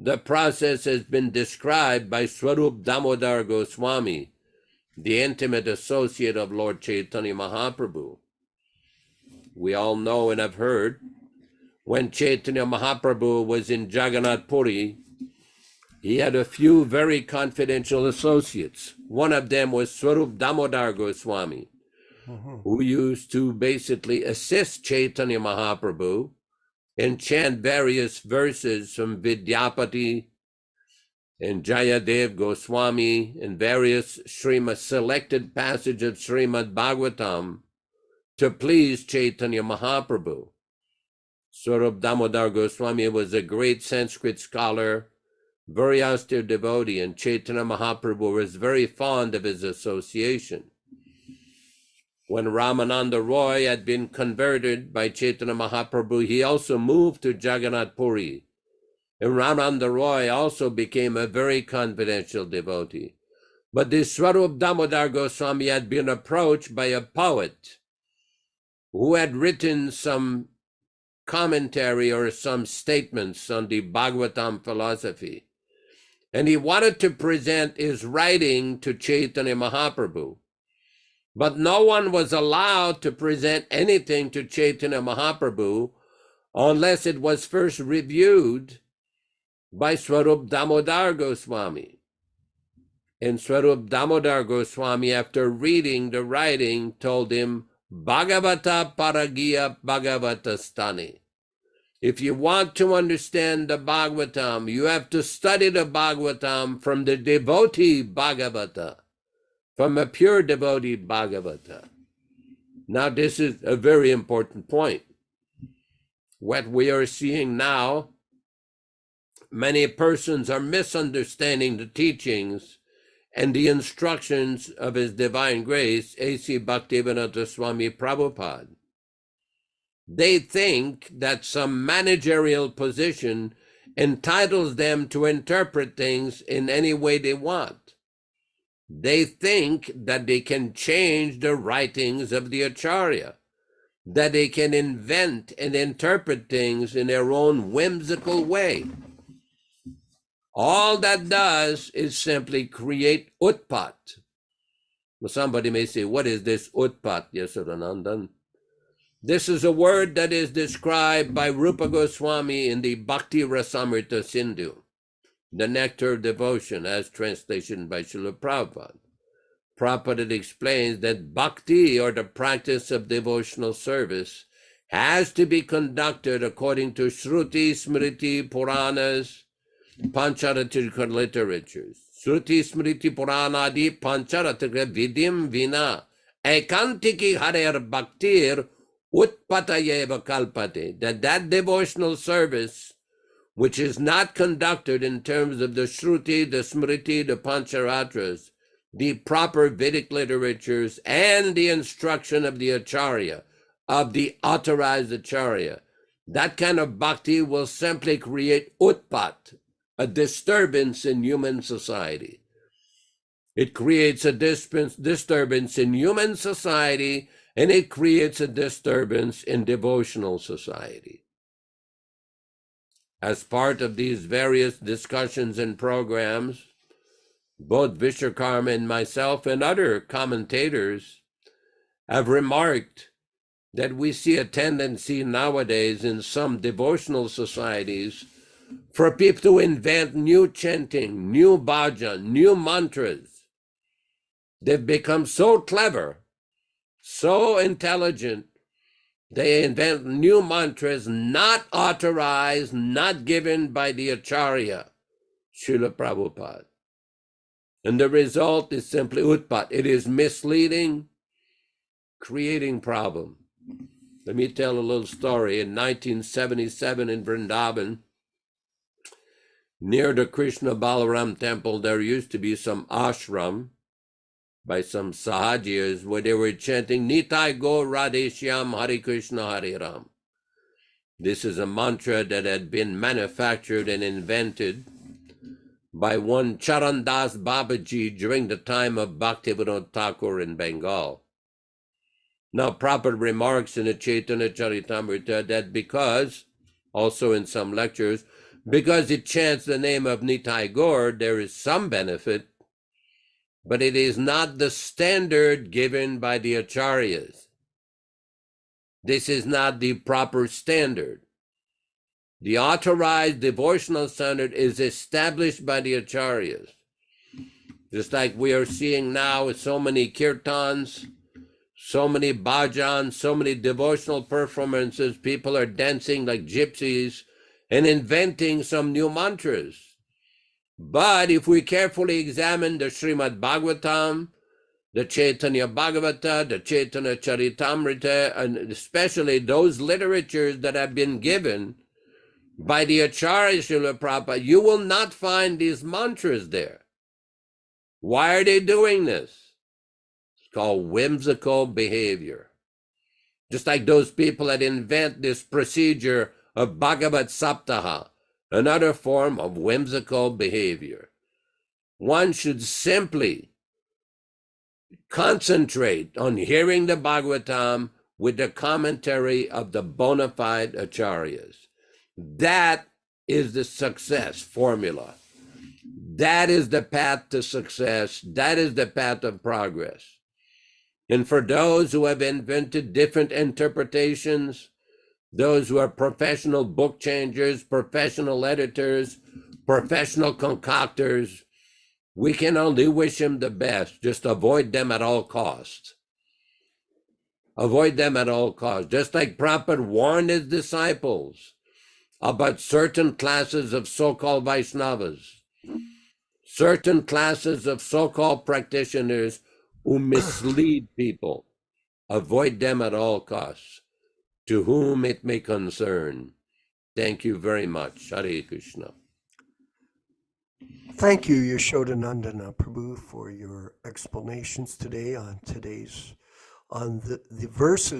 The process has been described by Swarup Damodar Goswami, the intimate associate of Lord Chaitanya Mahaprabhu. We all know and have heard, when Chaitanya Mahaprabhu was in Jagannath Puri, he had a few very confidential associates. One of them was Swarup Damodar Goswami, who used to basically assist Chaitanya Mahaprabhu and chant various verses from Vidyapati and Jayadev Goswami and various selected passages of Srimad Bhagavatam to please Chaitanya Mahaprabhu. Swarup Damodar Goswami was a great Sanskrit scholar, very austere devotee, and Chaitanya Mahaprabhu was very fond of his association. When Ramananda Roy had been converted by Chaitanya Mahaprabhu, he also moved to Jagannath Puri. And Ramananda Roy also became a very confidential devotee. But this Swarup Damodar Goswami had been approached by a poet who had written some commentary or some statements on the Bhagavatam philosophy. And he wanted to present his writing to Chaitanya Mahaprabhu. But no one was allowed to present anything to Chaitanya Mahaprabhu unless it was first reviewed by Swarup Damodar Goswami. And Swarup Damodar Goswami, after reading the writing, told him, Bhagavata Paragiya Bhagavata Stani. If you want to understand the Bhagavatam, you have to study the Bhagavatam from the devotee Bhagavata, from a pure devotee Bhagavata. Now, this is a very important point. What we are seeing now, many persons are misunderstanding the teachings and the instructions of His Divine Grace, A.C. Bhaktivedanta Swami Prabhupada. They think that some managerial position entitles them to interpret things in any way they want. They think that they can change the writings of the Acharya, that they can invent and interpret things in their own whimsical way. All that does is simply create utpat. Well, somebody may say, what is this utpat, Yasodhanandan? This is a word that is described by Rupa Goswami in the Bhakti Rasamrita Sindhu, the Nectar of Devotion, as translation by Srila Prabhupada. Prabhupada explains that bhakti, or the practice of devotional service, has to be conducted according to Shruti, Smriti, Puranas, Pancharatrika literatures. Shruti, Smriti, Puranadi, Pancharatrika vidim vina, ekantiki harer bhaktir utpatayeva kalpate. That devotional service, which is not conducted in terms of the Shruti, the Smriti, the Pancharatras, the proper Vedic literatures, and the instruction of the Acharya, of the authorized Acharya, that kind of bhakti will simply create utpat, a disturbance in human society. It creates a disturbance in human society, and it creates a disturbance in devotional society. As part of these various discussions and programs, both Vishwakarma and myself and other commentators have remarked that we see a tendency nowadays in some devotional societies for people to invent new chanting, new bhajan, new mantras. They've become so clever, so intelligent, they invent new mantras not authorized, not given by the Acharya, Srila Prabhupada. And the result is simply utpat. It is misleading, creating problem. Let me tell a little story. In 1977 in Vrindavan, near the Krishna Balaram temple, there used to be some ashram by some sahajiyas where they were chanting Nitai Go Radhe Shyam Hare Krishna Hare Ram. This is a mantra that had been manufactured and invented by one Charandas Babaji during the time of Bhaktivinoda Thakur in Bengal. Now, Prabhupada remarks in the Chaitanya Charitamrita that because, also in some lectures, because it chants the name of Nitai Gaur, there is some benefit, but it is not the standard given by the Acharyas. This is not the proper standard. The authorized devotional standard is established by the Acharyas. Just like we are seeing now with so many kirtans, so many bhajans, so many devotional performances, people are dancing like gypsies and inventing some new mantras. But if we carefully examine the Srimad Bhagavatam, the Chaitanya Bhagavata, the Chaitanya Charitamrita, and especially those literatures that have been given by the Acharya Srila Prabhupada, you will not find these mantras there. Why are they doing this? It's called whimsical behavior. Just like those people that invent this procedure of Bhagavat Saptaha, another form of whimsical behavior. One should simply concentrate on hearing the Bhagavatam with the commentary of the bona fide acharyas. That is the success formula. That is the path to success. That is the path of progress. And for those who have invented different interpretations, those who are professional book changers, professional editors, professional concoctors, we can only wish them the best. Just avoid them at all costs. Avoid them at all costs. Just like Prabhupada warned his disciples about certain classes of so-called Vaishnavas, certain classes of so-called practitioners who mislead people. Avoid them at all costs, to whom it may concern. Thank you very much. Hare Krishna. Thank you, Yashodanandana Prabhu, for your explanations today on the verse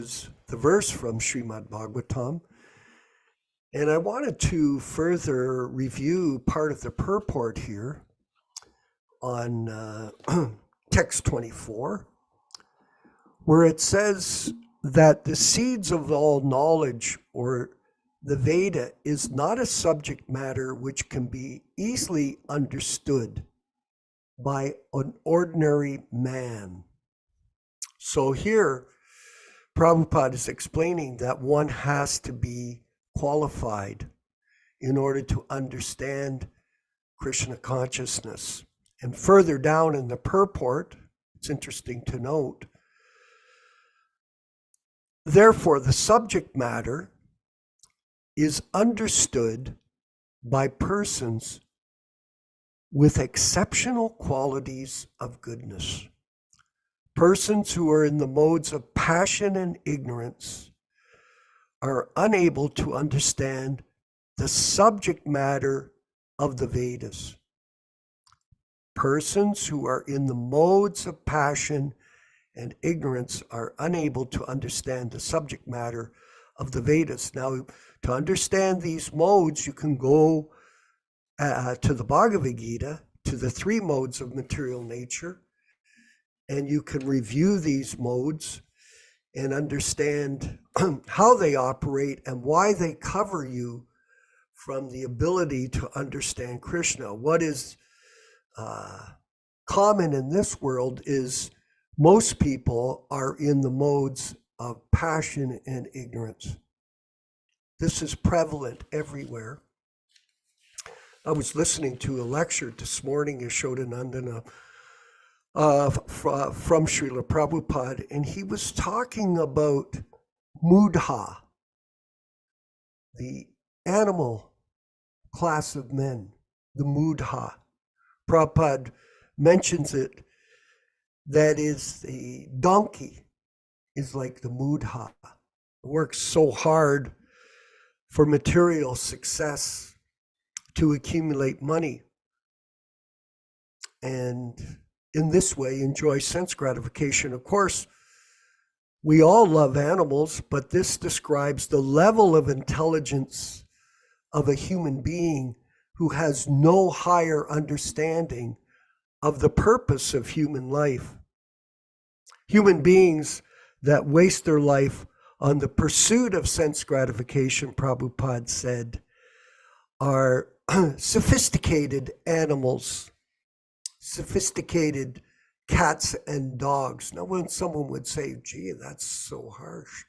from Srimad Bhagavatam. And I wanted to further review part of the purport here on text 24, where it says that the seeds of all knowledge, or the Veda, is not a subject matter which can be easily understood by an ordinary man. So here, Prabhupada is explaining that one has to be qualified in order to understand Krishna consciousness. And further down in the purport, it's interesting to note, therefore, the subject matter is understood by persons with exceptional qualities of goodness. Persons who are in the modes of passion and ignorance are unable to understand the subject matter of the Vedas. Persons who are in the modes of passion and ignorance are unable to understand the subject matter of the Vedas. Now, to understand these modes, you can go to the Bhagavad Gita, to the 3 modes of material nature, and you can review these modes and understand how they operate and why they cover you from the ability to understand Krishna. What is common in this world is most people are in the modes of passion and ignorance. This is prevalent everywhere. I was listening to a lecture this morning, Yashodanandana, from Srila Prabhupada, and he was talking about mudha, the animal class of men, the mudha. Prabhupada mentions it, that is, the donkey is like the mudha. It works so hard for material success to accumulate money, and in this way enjoy sense gratification. Of course, we all love animals, but this describes the level of intelligence of a human being who has no higher understanding of the purpose of human life. Human beings that waste their life on the pursuit of sense gratification, Prabhupada said, are sophisticated animals, sophisticated cats and dogs. Now, when someone would say, gee, that's so harsh.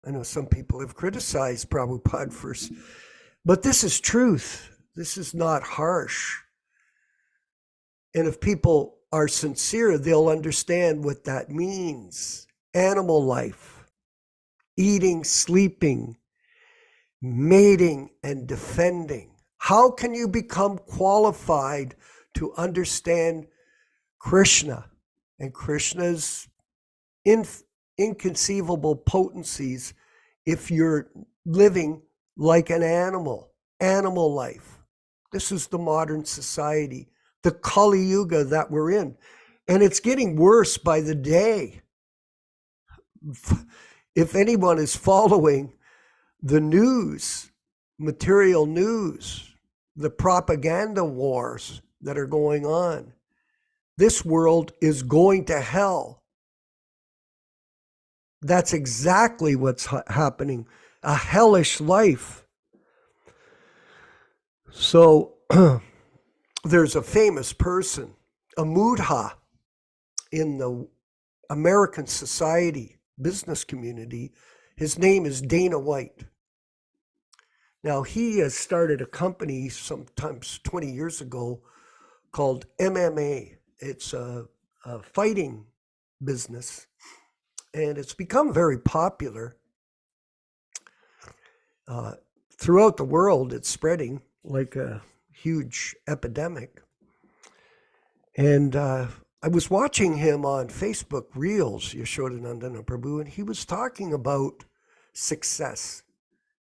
I know some people have criticized Prabhupada for, but this is truth. This is not harsh. And if people are sincere, they'll understand what that means. Animal life, eating, sleeping, mating, and defending. How can you become qualified to understand Krishna and Krishna's inconceivable potencies if you're living like an animal life. This is the modern society, the Kali Yuga that we're in. And it's getting worse by the day. If anyone is following the news, material news, the propaganda wars that are going on, this world is going to hell. That's exactly what's happening. A hellish life. So there's a famous person, a mudha, in the American society, business community. His name is Dana White. Now, he has started a company sometimes 20 years ago called MMA. It's a fighting business, and it's become very popular. Throughout the world, it's spreading like a huge epidemic. And I was watching him on Facebook Reels, Yashodanandana Prabhu, and he was talking about success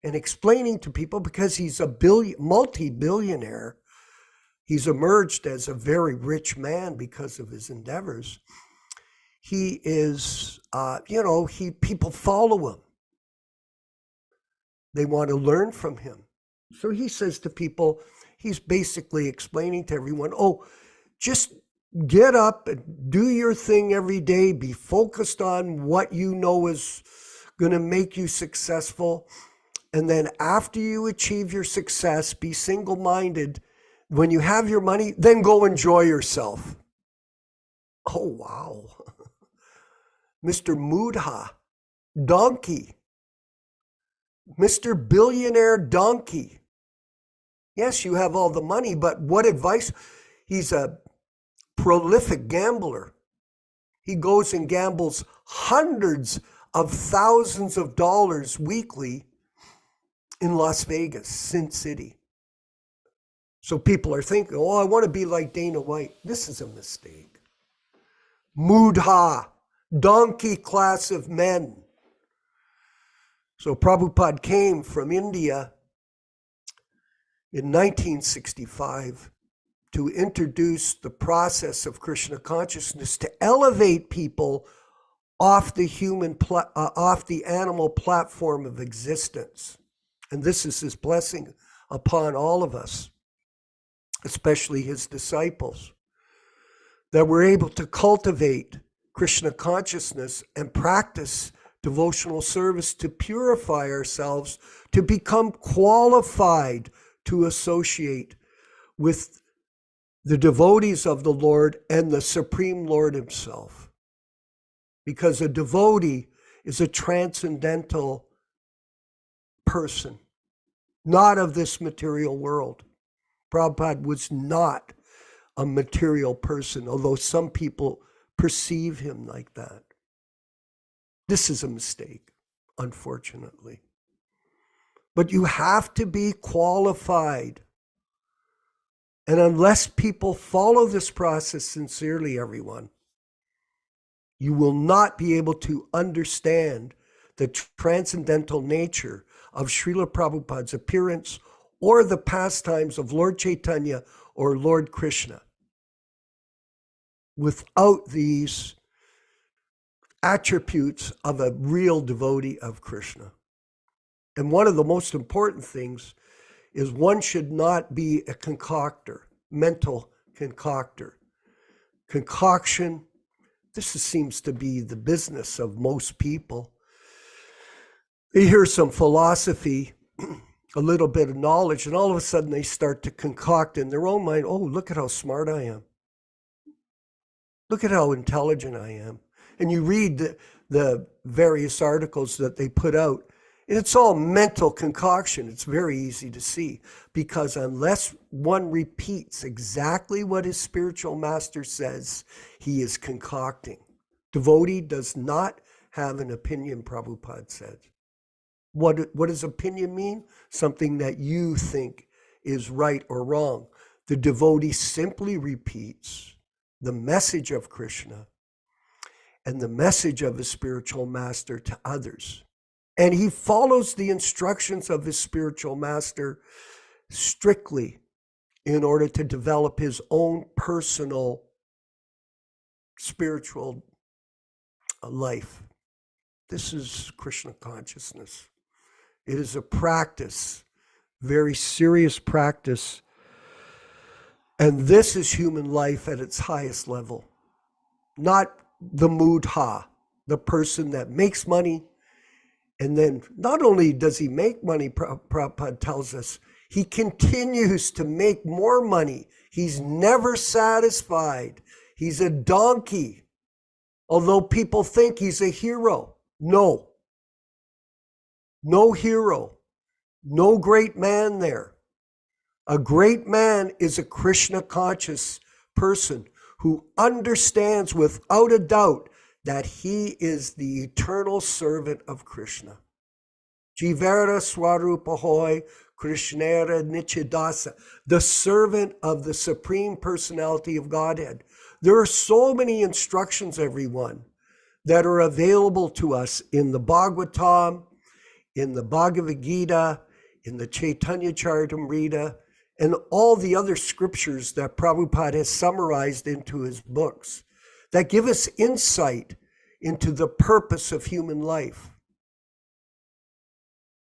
and explaining to people, because he's a multi-billionaire, he's emerged as a very rich man because of his endeavors. He is, people follow him. They want to learn from him. So he says to people, he's basically explaining to everyone, just get up and do your thing every day. Be focused on what you know is going to make you successful. And then after you achieve your success, be single-minded. When you have your money, then go enjoy yourself. Oh, wow. Mr. Mudha, donkey. Mr. Billionaire Donkey. Yes, you have all the money, but what advice? He's a prolific gambler. He goes and gambles hundreds of thousands of dollars weekly in Las Vegas, Sin City. So people are thinking, I want to be like Dana White. This is a mistake. Mudha, donkey class of men. So Prabhupada came from India in 1965 to introduce the process of Krishna consciousness to elevate people off the off the animal platform of existence. And this is his blessing upon all of us, especially his disciples, that we're able to cultivate Krishna consciousness and practice devotional service to purify ourselves, to become qualified to associate with the devotees of the Lord and the Supreme Lord himself. Because a devotee is a transcendental person, not of this material world. Prabhupada was not a material person, although some people perceive him like that. This is a mistake, unfortunately. But you have to be qualified. And unless people follow this process sincerely, everyone, you will not be able to understand the transcendental nature of Srila Prabhupada's appearance or the pastimes of Lord Chaitanya or Lord Krishna without these attributes of a real devotee of Krishna. And one of the most important things is one should not be a concoctor, mental concoctor. Concoction, seems to be the business of most people. They hear some philosophy, a little bit of knowledge, and all of a sudden they start to concoct in their own mind, look at how smart I am. Look at how intelligent I am. And you read the various articles that they put out, and it's all mental concoction. It's very easy to see, because unless one repeats exactly what his spiritual master says, he is concocting. Devotee does not have an opinion, Prabhupada said. What does opinion mean? Something that you think is right or wrong. The devotee simply repeats the message of Krishna and the message of his spiritual master to others. And he follows the instructions of his spiritual master strictly in order to develop his own personal spiritual life. This is Krishna consciousness. It is a practice, very serious practice. And this is human life at its highest level. Not the mudha, the person that makes money. And then not only does he make money, Prabhupada tells us, he continues to make more money. He's never satisfied. He's a donkey. Although people think he's a hero. No. No hero. No great man there. A great man is a Krishna conscious person who understands without a doubt that he is the eternal servant of Krishna. Jivara Swarupa Hoy Krishnera Nichidasa, the servant of the Supreme Personality of Godhead. There are so many instructions, everyone, that are available to us in the Bhagavatam, in the Bhagavad Gita, in the Chaitanya Charitamrita, and all the other scriptures that Prabhupada has summarized into his books that give us insight into the purpose of human life.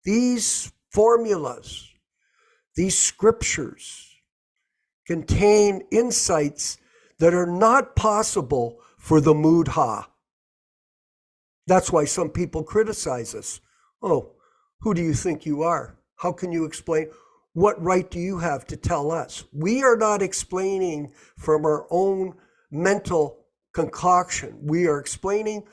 These formulas, these scriptures contain insights that are not possible for the mudha. That's why some people criticize us. Oh, who do you think you are? How can you explain? What right do you have to tell us? We are not explaining from our own mental concoction. We are explaining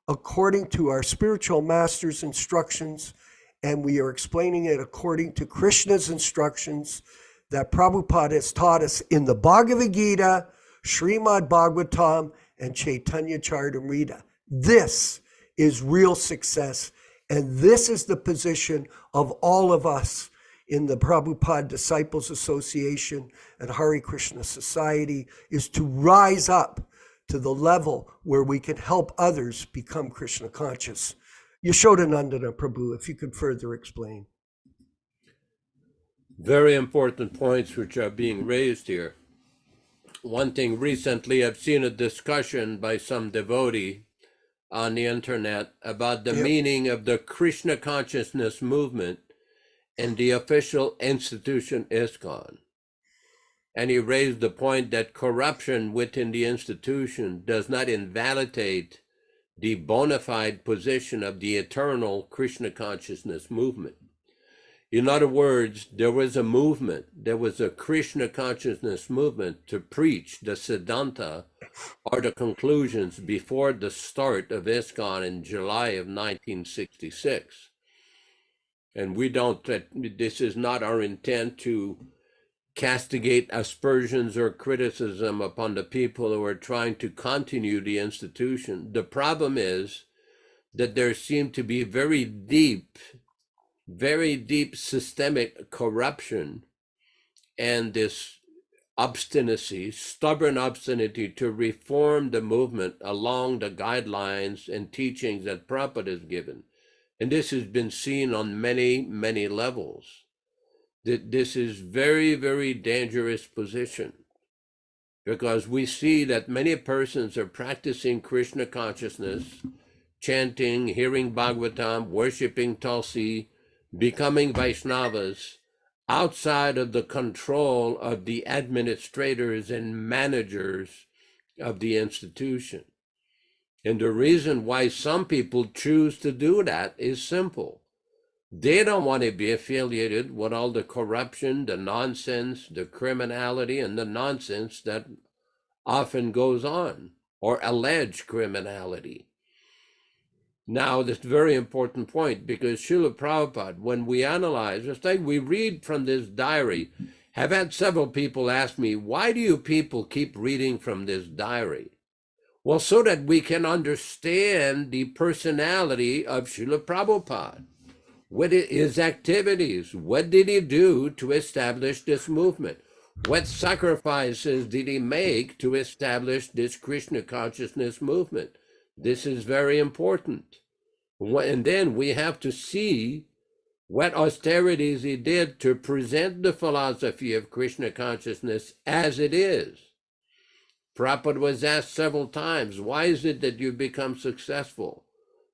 according to our spiritual master's instructions, and we are explaining it according to Krishna's instructions that Prabhupada has taught us in the Bhagavad Gita, Srimad Bhagavatam, and Chaitanya Charitamrita. This is real success, and this is the position of all of us in the Prabhupada Disciples Association and Hare Krishna Society, is to rise up to the level where we can help others become Krishna conscious. Yashodanandana Prabhu, if you could further explain. Very important points which are being raised here. One thing, recently I've seen a discussion by some devotee on the internet about the meaning of the Krishna consciousness movement and the official institution ISKCON. And he raised the point that corruption within the institution does not invalidate the bona fide position of the eternal Krishna consciousness movement. In other words, there was a movement, there was a Krishna consciousness movement to preach the Siddhanta or the conclusions before the start of ISKCON in July of 1966. And this is not our intent to castigate aspersions or criticism upon the people who are trying to continue the institution. The problem is that there seem to be very deep systemic corruption and this obstinacy, stubborn obstinacy to reform the movement along the guidelines and teachings that Prabhupada has given. And this has been seen on many, many levels. That this is very, very dangerous position, because we see that many persons are practicing Krishna consciousness, chanting, hearing Bhagavatam, worshiping Tulsi, becoming Vaishnavas, outside of the control of the administrators and managers of the institution. And the reason why some people choose to do that is simple. They don't want to be affiliated with all the corruption, the nonsense, the criminality, and the nonsense that often goes on, or alleged criminality. Now, this is a very important point, because Srila Prabhupada, when we analyze, just like we read from this diary, have had several people ask me, why do you people keep reading from this diary? Well, so that we can understand the personality of Srila Prabhupada. What his activities, what did he do to establish this movement? What sacrifices did he make to establish this Krishna consciousness movement? This is very important. And then we have to see what austerities he did to present the philosophy of Krishna consciousness as it is. Prabhupada was asked several times, why is it that you become successful?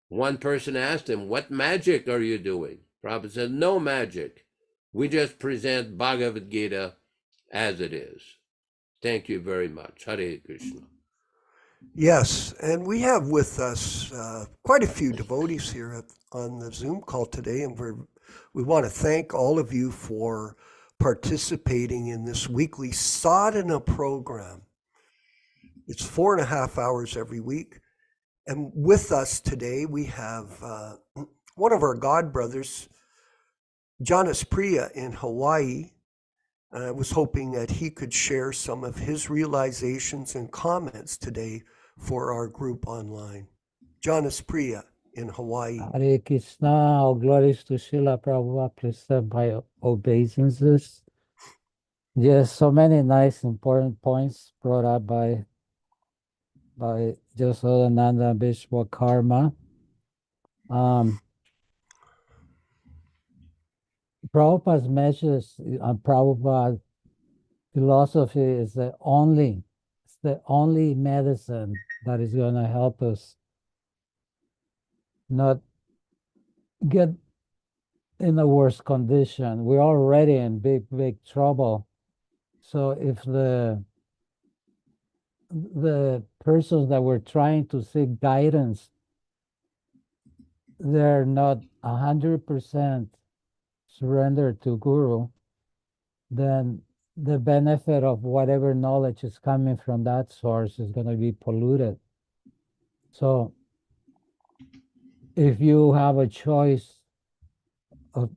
One person asked him, what magic are you doing? Prabhupada said, no magic. We just present Bhagavad Gita as it is. Thank you very much. Hare Krishna. Yes, and we have with us quite a few devotees here on the Zoom call today, and we want to thank all of you for participating in this weekly sadhana program. It's 4.5 hours every week. And with us today, we have one of our god brothers, Janas Priya in Hawaii. I was hoping that he could share some of his realizations and comments today for our group online. Janas Priya in Hawaii. Hare Krishna, all glories to Srila Prabhupada, preserved by obeisances. Yes, so many nice, important points brought up by Jasodananda Vishwakarma. Prabhupada's message on Prabhupada philosophy is the only medicine that is going to help us not get in a worse condition. We're already in big trouble. So if the persons that were trying to seek guidance, they're not 100% surrendered to Guru, then the benefit of whatever knowledge is coming from that source is going to be polluted. So if you have a choice of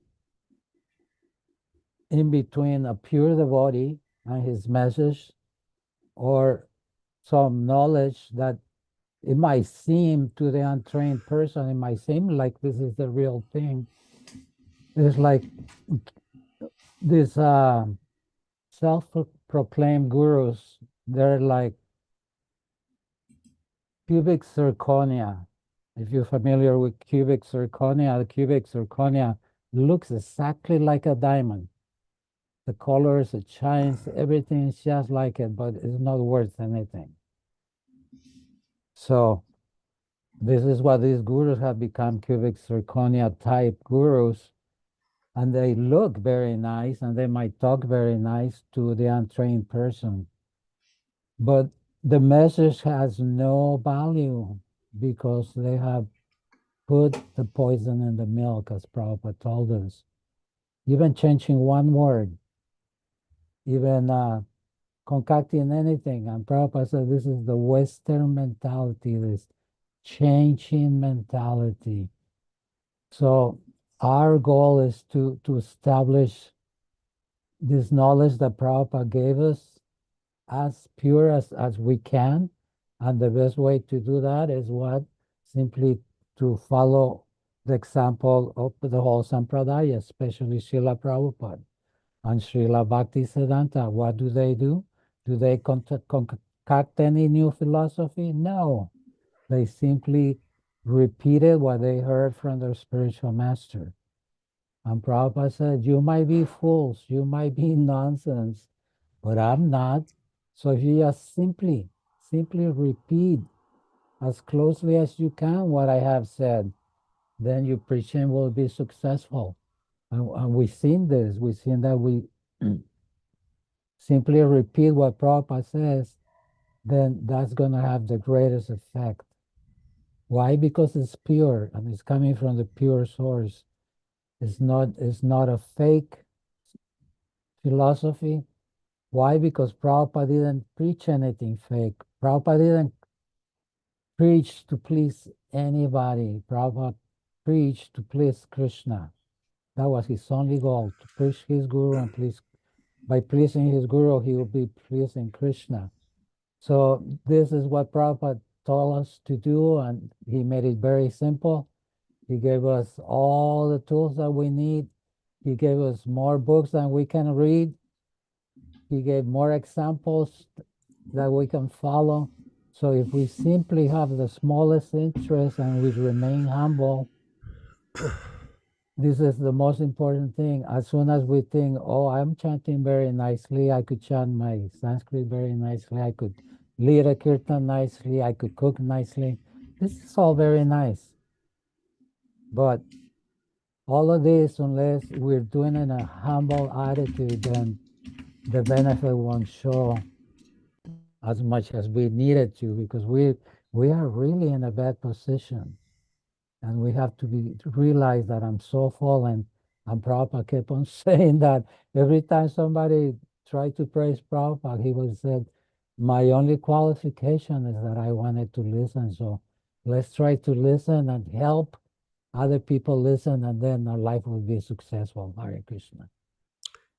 in between a pure devotee and his message, or some knowledge that it might seem to the untrained person, it might seem like this is the real thing. It's like these self-proclaimed gurus, they're like cubic zirconia. If you're familiar with cubic zirconia, the cubic zirconia looks exactly like a diamond. The colors, it shines, everything is just like it, but it's not worth anything. So this is what these gurus have become, cubic zirconia type gurus. And they look very nice and they might talk very nice to the untrained person. But the message has no value because they have put the poison in the milk, as Prabhupada told us. Even changing one word, even concocting anything. And Prabhupada said this is the Western mentality, this changing mentality. So our goal is to establish this knowledge that Prabhupada gave us as pure as we can. And the best way to do that is what? Simply to follow the example of the whole Sampradaya, especially Srila Prabhupada and Srila Bhaktisiddhanta. What do? Do they concoct any new philosophy? No. They simply repeated what they heard from their spiritual master. And Prabhupada said, you might be fools, you might be nonsense, but I'm not. So if you just simply repeat as closely as you can what I have said, then your preaching will be successful. And we've seen this. We've seen that we simply repeat what Prabhupada says, then that's going to have the greatest effect. Why? Because it's pure and it's coming from the pure source. It's not a fake philosophy. Why? Because Prabhupada didn't preach anything fake. Prabhupada didn't preach to please anybody. Prabhupada preached to please Krishna. That was his only goal, to preach his guru and by pleasing his guru, he will be pleasing Krishna. So this is what Prabhupada told us to do, and he made it very simple. He gave us all the tools that we need. He gave us more books than we can read. He gave more examples that we can follow. So if we simply have the smallest interest and we remain humble, this is the most important thing. As soon as we think, oh, I'm chanting very nicely, I could chant my Sanskrit very nicely, I could lead a kirtan nicely, I could cook nicely. This is all very nice. But all of this, unless we're doing it in a humble attitude, then the benefit won't show as much as we needed to, because we are really in a bad position. And we have to realize that I'm so fallen. And Prabhupada kept on saying that every time somebody tried to praise Prabhupada, he would say, my only qualification is that I wanted to listen. So let's try to listen and help other people listen, and then our life will be successful. Hare Krishna.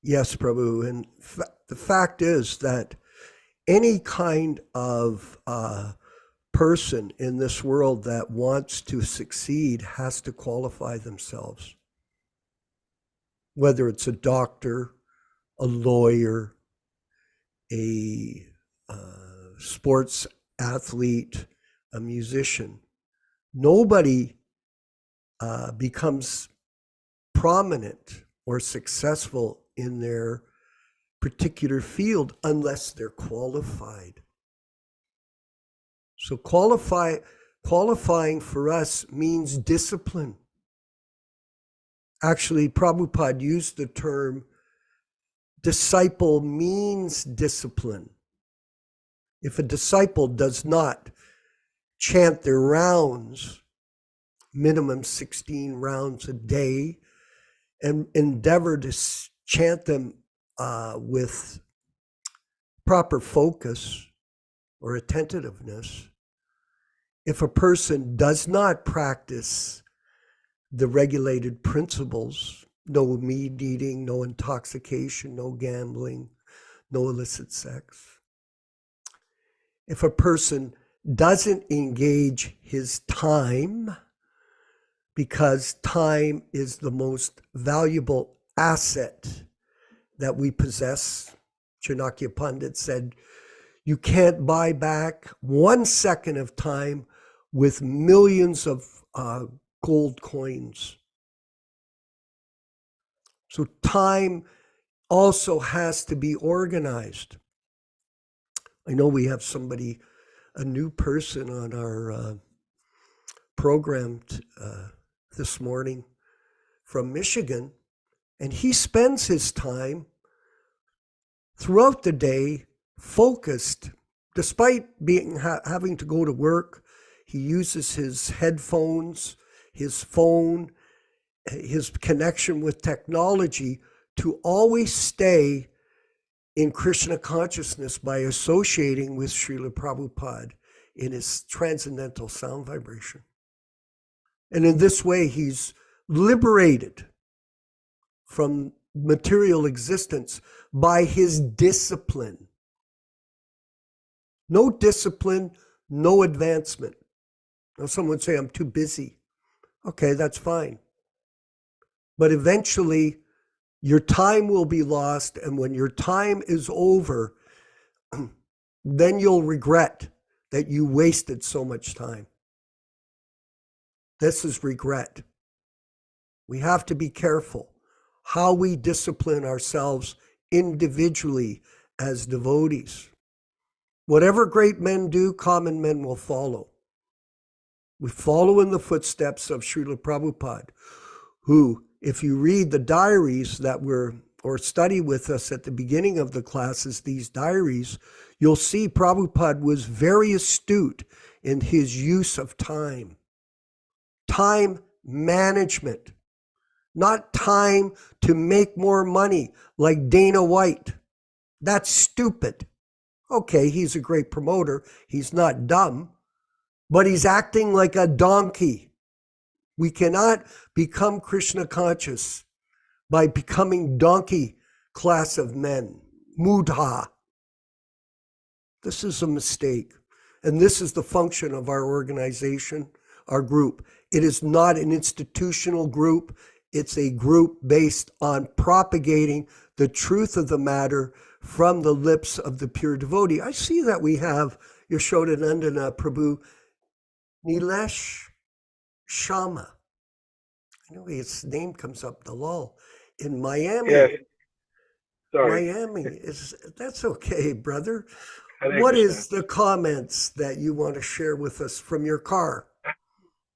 Yes, Prabhu. And the fact is that any kind of person in this world that wants to succeed has to qualify themselves. Whether it's a doctor, a lawyer, a sports athlete, a musician, nobody becomes prominent or successful in their particular field unless they're qualified. So qualifying for us means discipline. Actually, Prabhupada used the term disciple means discipline. If a disciple does not chant their rounds, minimum 16 rounds a day, and endeavor to chant them with proper focus or attentiveness, if a person does not practice the regulated principles, no meat eating, no intoxication, no gambling, no illicit sex, if a person doesn't engage his time, because time is the most valuable asset that we possess. Chanakya Pandit said, you can't buy back 1 second of time with millions of gold coins. So time also has to be organized. I know we have somebody, a new person on our program this morning from Michigan, and he spends his time throughout the day focused. Despite having to go to work, he uses his headphones, his phone, his connection with technology to always stay in Krishna consciousness by associating with Srila Prabhupada in his transcendental sound vibration. And in this way, he's liberated from material existence by his discipline. No discipline, no advancement. Now, someone would say, I'm too busy. Okay, that's fine. But eventually, your time will be lost. And when your time is over, then you'll regret that you wasted so much time. This is regret. We have to be careful how we discipline ourselves individually as devotees. Whatever great men do, common men will follow. We follow in the footsteps of Srila Prabhupada, who, if you read the diaries that or study with us at the beginning of the classes, these diaries, you'll see Prabhupada was very astute in his use of time. Time management, not time to make more money like Dana White. That's stupid. Okay, he's a great promoter. He's not dumb, but he's acting like a donkey. We cannot become Krishna conscious by becoming donkey class of men, mudha. This is a mistake. And this is the function of our organization, our group. It is not an institutional group. It's a group based on propagating the truth of the matter from the lips of the pure devotee. I see that we have, Yashodanandana Prabhu Nilesh Sharma. I know his name comes up, Dalal, in Miami. Yes. Sorry. Miami that's okay, brother. Hare What Krishna. is the comments that you want to share with us from your car?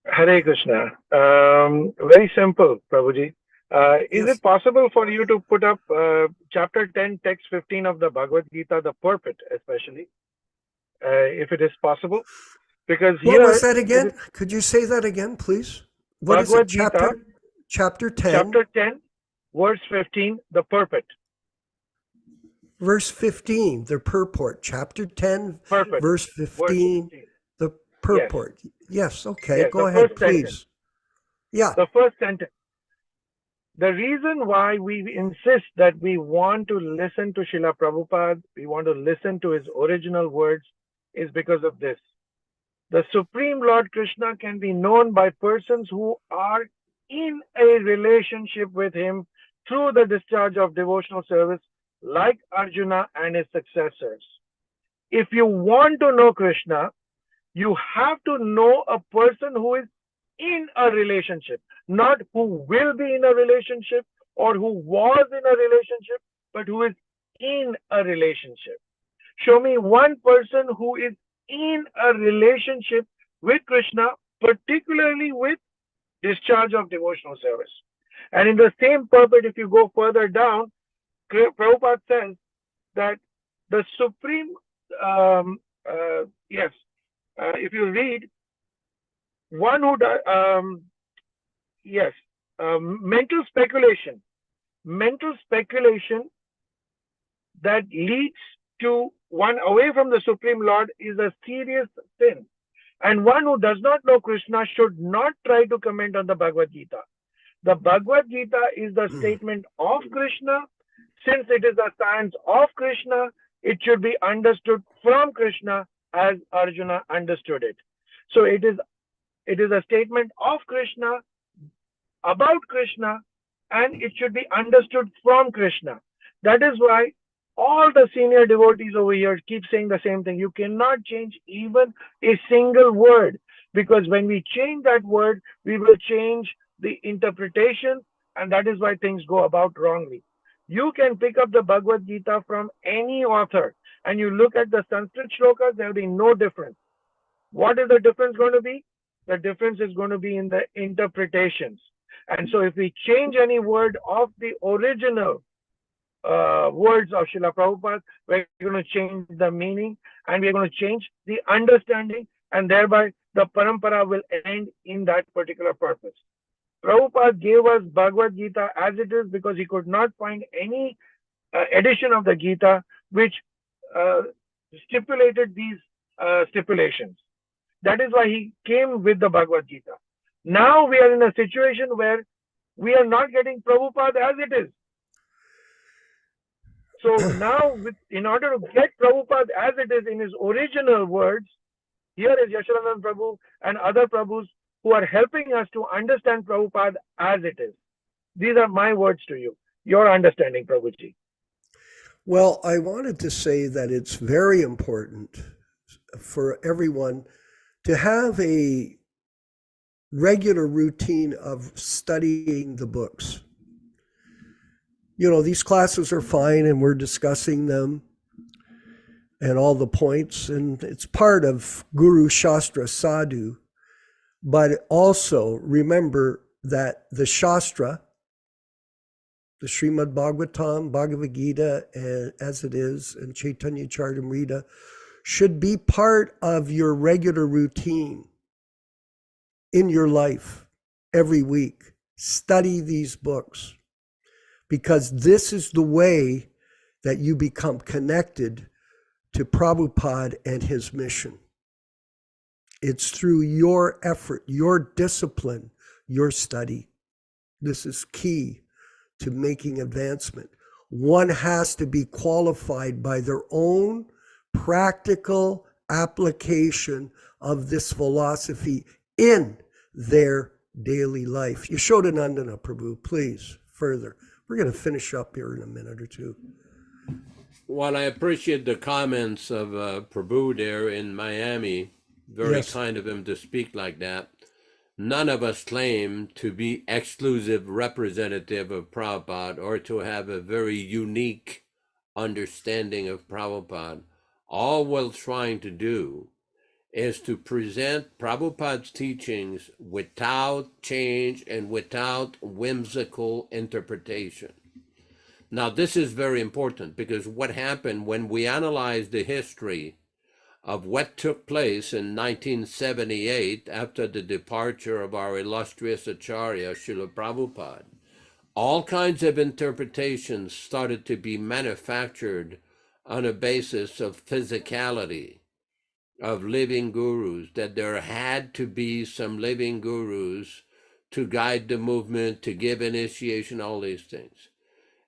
Hare Krishna. Very simple, Prabhuji. Is Yes. it possible for you to put up chapter 10, text 15 of the Bhagavad Gita, the purport especially, if it is possible? Because What here, was that again? Could you say that again, please? What is it? Bhagavad Gita, Chapter 10, chapter 10, verse 15, the purport. verse 15, the purport. Chapter 10, Purport. verse Verse 15, 15. the purport. Yes, okay, Yes, go the ahead, first sentence. please. Yeah. The first sentence. The reason why we insist that we want to listen to Srila Prabhupada, we want to listen to his original words, is because of this. The Supreme Lord Krishna can be known by persons who are in a relationship with him through the discharge of devotional service, like Arjuna and his successors. If you want to know Krishna, you have to know a person who is in a relationship, not who will be in a relationship or who was in a relationship, but who is in a relationship. Show me one person who is in a relationship with Krishna, particularly with discharge of devotional service. And in the same purport, if you go further down, Prabhupada says that the supreme, if you read, one who does, mental speculation that leads to one away from the Supreme Lord is a serious sin. And one who does not know Krishna should not try to comment on the Bhagavad Gita. The Bhagavad Gita is the statement of Krishna. Since it is the science of Krishna, it should be understood from Krishna as Arjuna understood it. So it is a statement of Krishna, about Krishna, and it should be understood from Krishna. That is why all the senior devotees over here keep saying the same thing. You cannot change even a single word, because when we change that word, we will change the interpretation, and that is why things go about wrongly. You can pick up the Bhagavad Gita from any author, and you look at the Sanskrit shlokas, there will be no difference. What is the difference going to be? The difference is going to be in the interpretations. And so if we change any word of the original words of Srila Prabhupada, we're going to change the meaning, and we're going to change the understanding, and thereby the parampara will end in that particular purpose. Prabhupada gave us Bhagavad Gita as it is because he could not find any edition of the Gita which stipulated these stipulations. That is why he came with the Bhagavad Gita. Now we are in a situation where we are not getting Prabhupada as it is. So now, in order to get Prabhupada as it is in his original words, here is Yashodanand Prabhu and other Prabhus who are helping us to understand Prabhupada as it is. These are my words to you, your understanding, Prabhuji. Well, I wanted to say that it's very important for everyone to have a regular routine of studying the books. You know, these classes are fine and we're discussing them and all the points, and it's part of Guru Shastra Sadhu. But also remember that the Shastra, the Srimad Bhagavatam, Bhagavad Gita, as it is, and Chaitanya Charitamrita, should be part of your regular routine in your life every week. Study these books, because this is the way that you become connected to Prabhupada and his mission. It's through your effort, your discipline, your study. This is key to making advancement. One has to be qualified by their own practical application of this philosophy in their daily life. Yashodanandana Prabhu, please, further. We're going to finish up here in a minute or two. Well, I appreciate the comments of Prabhu there in Miami. Very Yes. kind of him to speak like that. None of us claim to be exclusive representative of Prabhupada or to have a very unique understanding of Prabhupada. All we're trying to do is to present Prabhupada's teachings without change and without whimsical interpretation. Now, this is very important because what happened when we analyze the history of what took place in 1978 after the departure of our illustrious Acharya, Srila Prabhupada, all kinds of interpretations started to be manufactured on a basis of physicality, of living gurus, that there had to be some living gurus to guide the movement, to give initiation, all these things.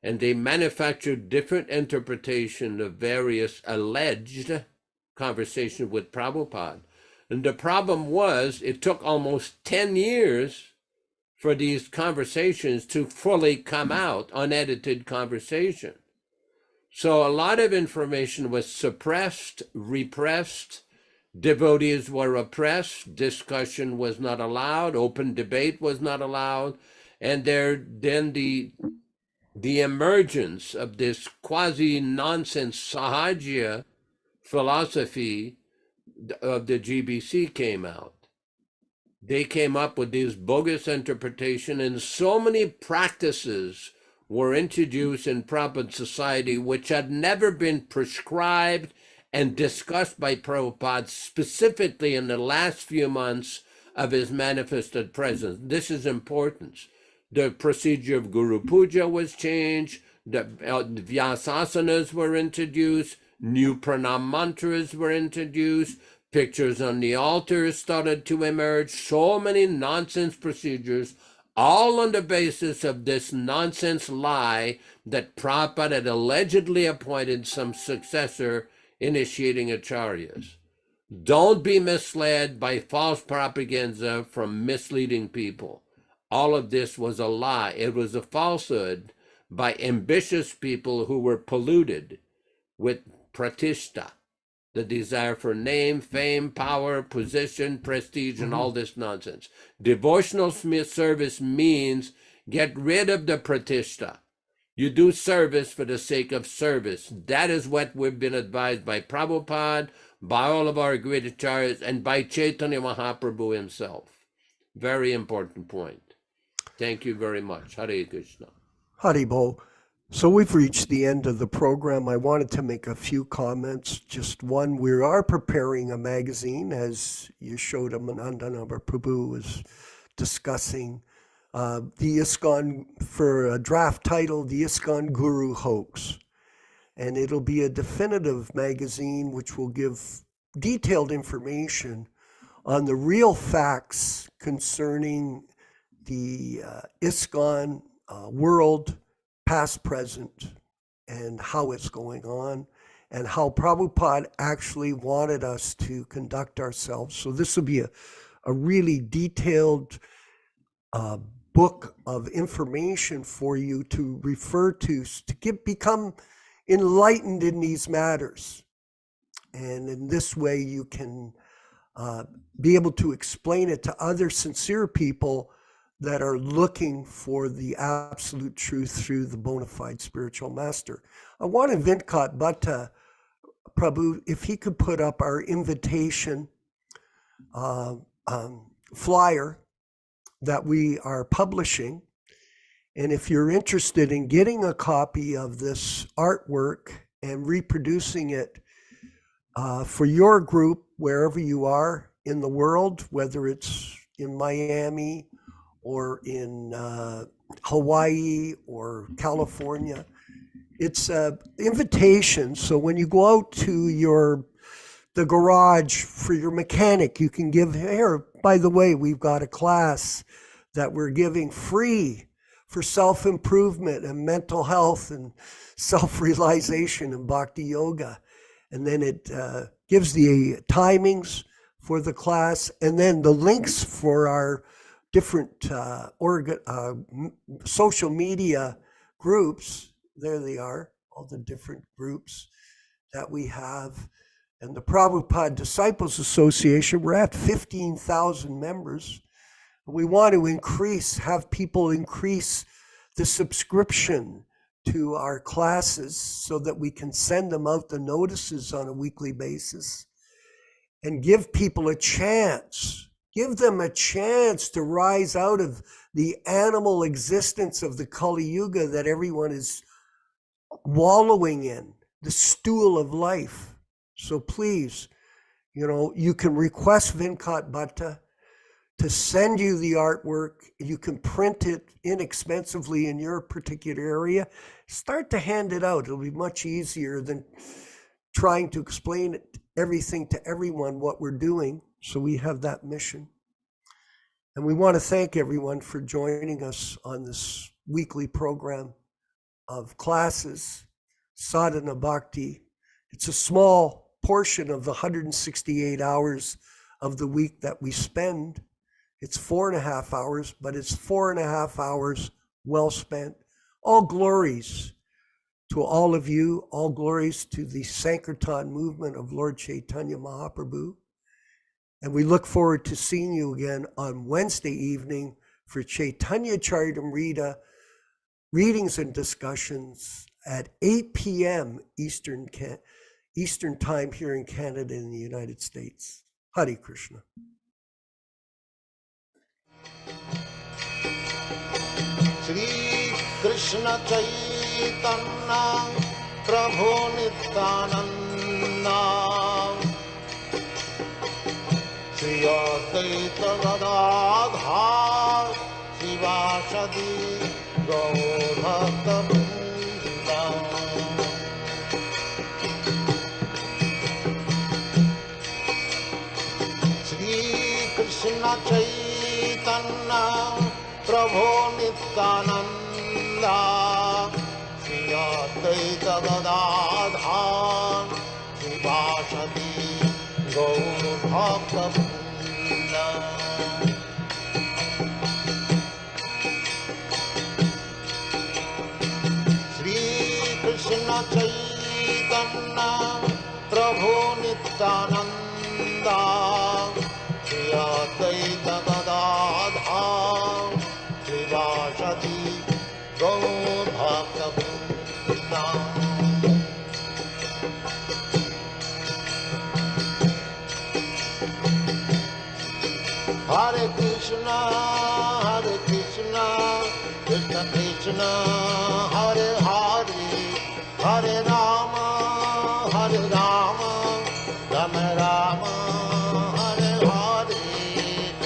And they manufactured different interpretation of various alleged conversations with Prabhupada. And the problem was, it took almost 10 years for these conversations to fully come out, unedited conversation. So a lot of information was suppressed, repressed, devotees were oppressed, discussion was not allowed, open debate was not allowed, and then the emergence of this quasi-nonsense Sahajya philosophy of the GBC came out. They came up with this bogus interpretation, and so many practices were introduced in Prabhupada society which had never been prescribed and discussed by Prabhupada specifically in the last few months of his manifested presence. This is important. The procedure of Guru Puja was changed, the Vyasasanas were introduced, new pranam mantras were introduced, pictures on the altar started to emerge, so many nonsense procedures, all on the basis of this nonsense lie that Prabhupada had allegedly appointed some successor initiating acharyas. Don't be misled by false propaganda from misleading people. All of this was a lie. It was a falsehood by ambitious people who were polluted with pratishta, the desire for name, fame, power, position, prestige, and all this nonsense. Devotional service means get rid of the pratishta. You do service for the sake of service. That is what we've been advised by Prabhupada, by all of our great acharyas, and by Chaitanya Mahaprabhu himself. Very important point. Thank you very much. Hare Krishna. Haribo. So we've reached the end of the program. I wanted to make a few comments. Just one, we are preparing a magazine, as Yashodamanandana Prabhu was discussing, the ISKCON, for a draft title, The ISKCON Guru Hoax. And it'll be a definitive magazine which will give detailed information on the real facts concerning the ISKCON world, past, present, and how it's going on, and how Prabhupada actually wanted us to conduct ourselves. So this will be a really detailed book of information for you to refer to become enlightened in these matters. And in this way, you can be able to explain it to other sincere people that are looking for the absolute truth through the bona fide spiritual master. I wanted Venkat Bhatta, Prabhu, if he could put up our invitation flyer that we are publishing. And if you're interested in getting a copy of this artwork and reproducing it for your group, wherever you are in the world, whether it's in Miami or in Hawaii or California, it's an invitation. So when you go out to the garage for your mechanic, you can give, here, by the way, we've got a class that we're giving free for self-improvement and mental health and self-realization and bhakti yoga. And then it gives the timings for the class, and then the links for our different social media groups. There they are, all the different groups that we have. And the Prabhupada Disciples Association, we're at 15,000 members. We want to have people increase the subscription to our classes so that we can send them out the notices on a weekly basis and give people a chance. Give them a chance to rise out of the animal existence of the Kali Yuga that everyone is wallowing in, the stool of life. So please, you can request Venkat Bhatta to send you the artwork. You can print it inexpensively in your particular area. Start to hand it out. It'll be much easier than trying to explain everything to everyone what we're doing. So we have that mission. And we want to thank everyone for joining us on this weekly program of classes, Sadhana Bhakti. It's a small portion of the 168 hours of the week that we spend. It's 4.5 hours, but it's 4.5 hours well spent. All glories to all of you, all glories to the Sankirtan movement of Lord Chaitanya Mahaprabhu. And we look forward to seeing you again on Wednesday evening for Chaitanya Charitamrita readings and discussions at 8 p.m. Eastern Time here in Canada and the United States. Hare Krishna. Shri Krishna Chaitanya Prabhu Nityananda Shri Advaita Gadadhar Shivasadi Gaur Bhakta Vrinda Shri Krishna Chaitanya Prabhu Nityananda Shri Advaita Gadadhar Shivasadi Gaur Bhakta Vrinda Shri Krishna Chaitanya Prabhu Nityananda Shri Advaita Gadadhar Shivasadi Gaur Bhakta Vrinda Hare Krishna, Krishna Krishna, Hare Hare, Hare Rama, Rama Rama, Hare Hare.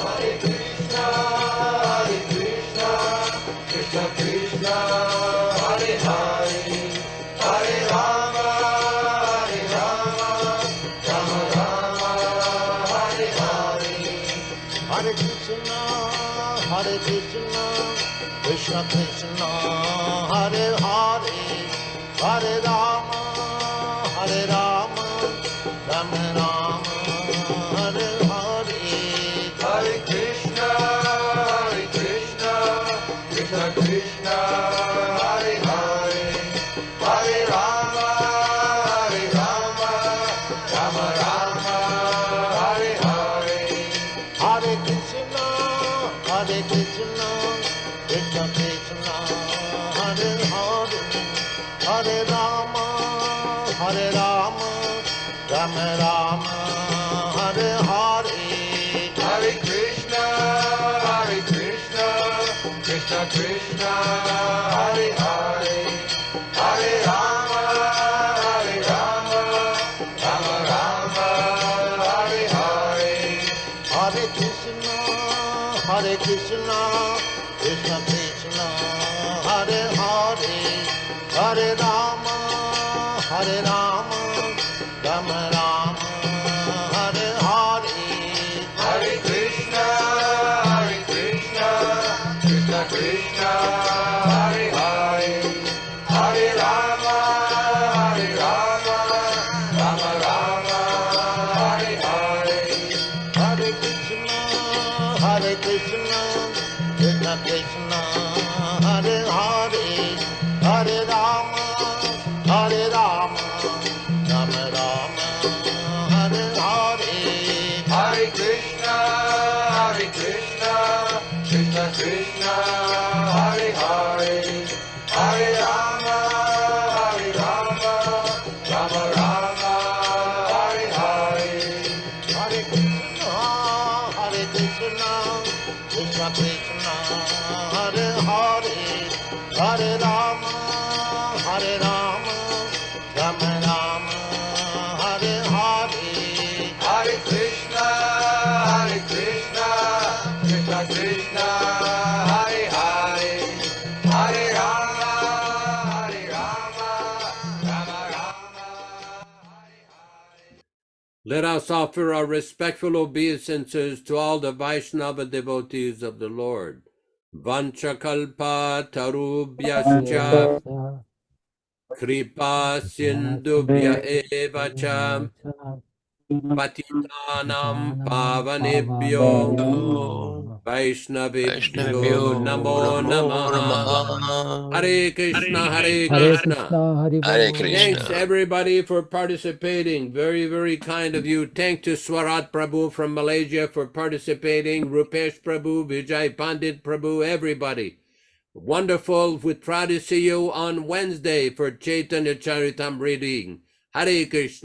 Hare Krishna, Krishna Krishna, Hare Hare, Hare Rama, Rama Rama, Hare Hare. Hare Krishna, Krishna Krishna, Hare Hare, Hare Rama, Rama Rama, Hare Hare. Hare Krishna, Krishna Krishna, Hare Hare, Hare Rama, Rama Rama, Hare Hare. Hare Krishna, Krishna Krishna, Hare Hare, Hare Rama, Rama Rama, Hare Hare. Hare Krishna, Krishna Krishna, Hare Hare, Hare Rama, Rama Rama, Hare Hare. Hare Krishna, Krishna Krishna, Hare Hare, Hare Rama, Rama Rama, Hare Hare. Hare Krishna, Krishna Krishna, Hare Hare, Hare Rama, Rama Rama, Hare Hare. Hare Krishna, Krishna Krishna, Hare Hare, Hare Rama, Krishna Hare Hare Hare Rama Rama Rama Hare Hare Hare Krishna, Krishna Krishna, Hare Hare, Hare Rama, Rama Rama. Let us offer our respectful obeisances to all the Vaishnava devotees of the Lord. Vanchakalpa tarubhyascha kripa sindubhya eva cha patitanam pavanebhyo Vaishnavibhyo namo namaha. Hare Krishna, Hare Hare Krishna. Krishna, Hare Hare Bol. Thanks Krishna. everybody for participating. Very, very kind of you. Thanks to Swarat Prabhu from Malaysia for participating. Rupesh Prabhu, Vijay Pandit Prabhu, everybody. Wonderful. We try to see you on Wednesday for Chaitanya Charitam reading. Hare Krishna.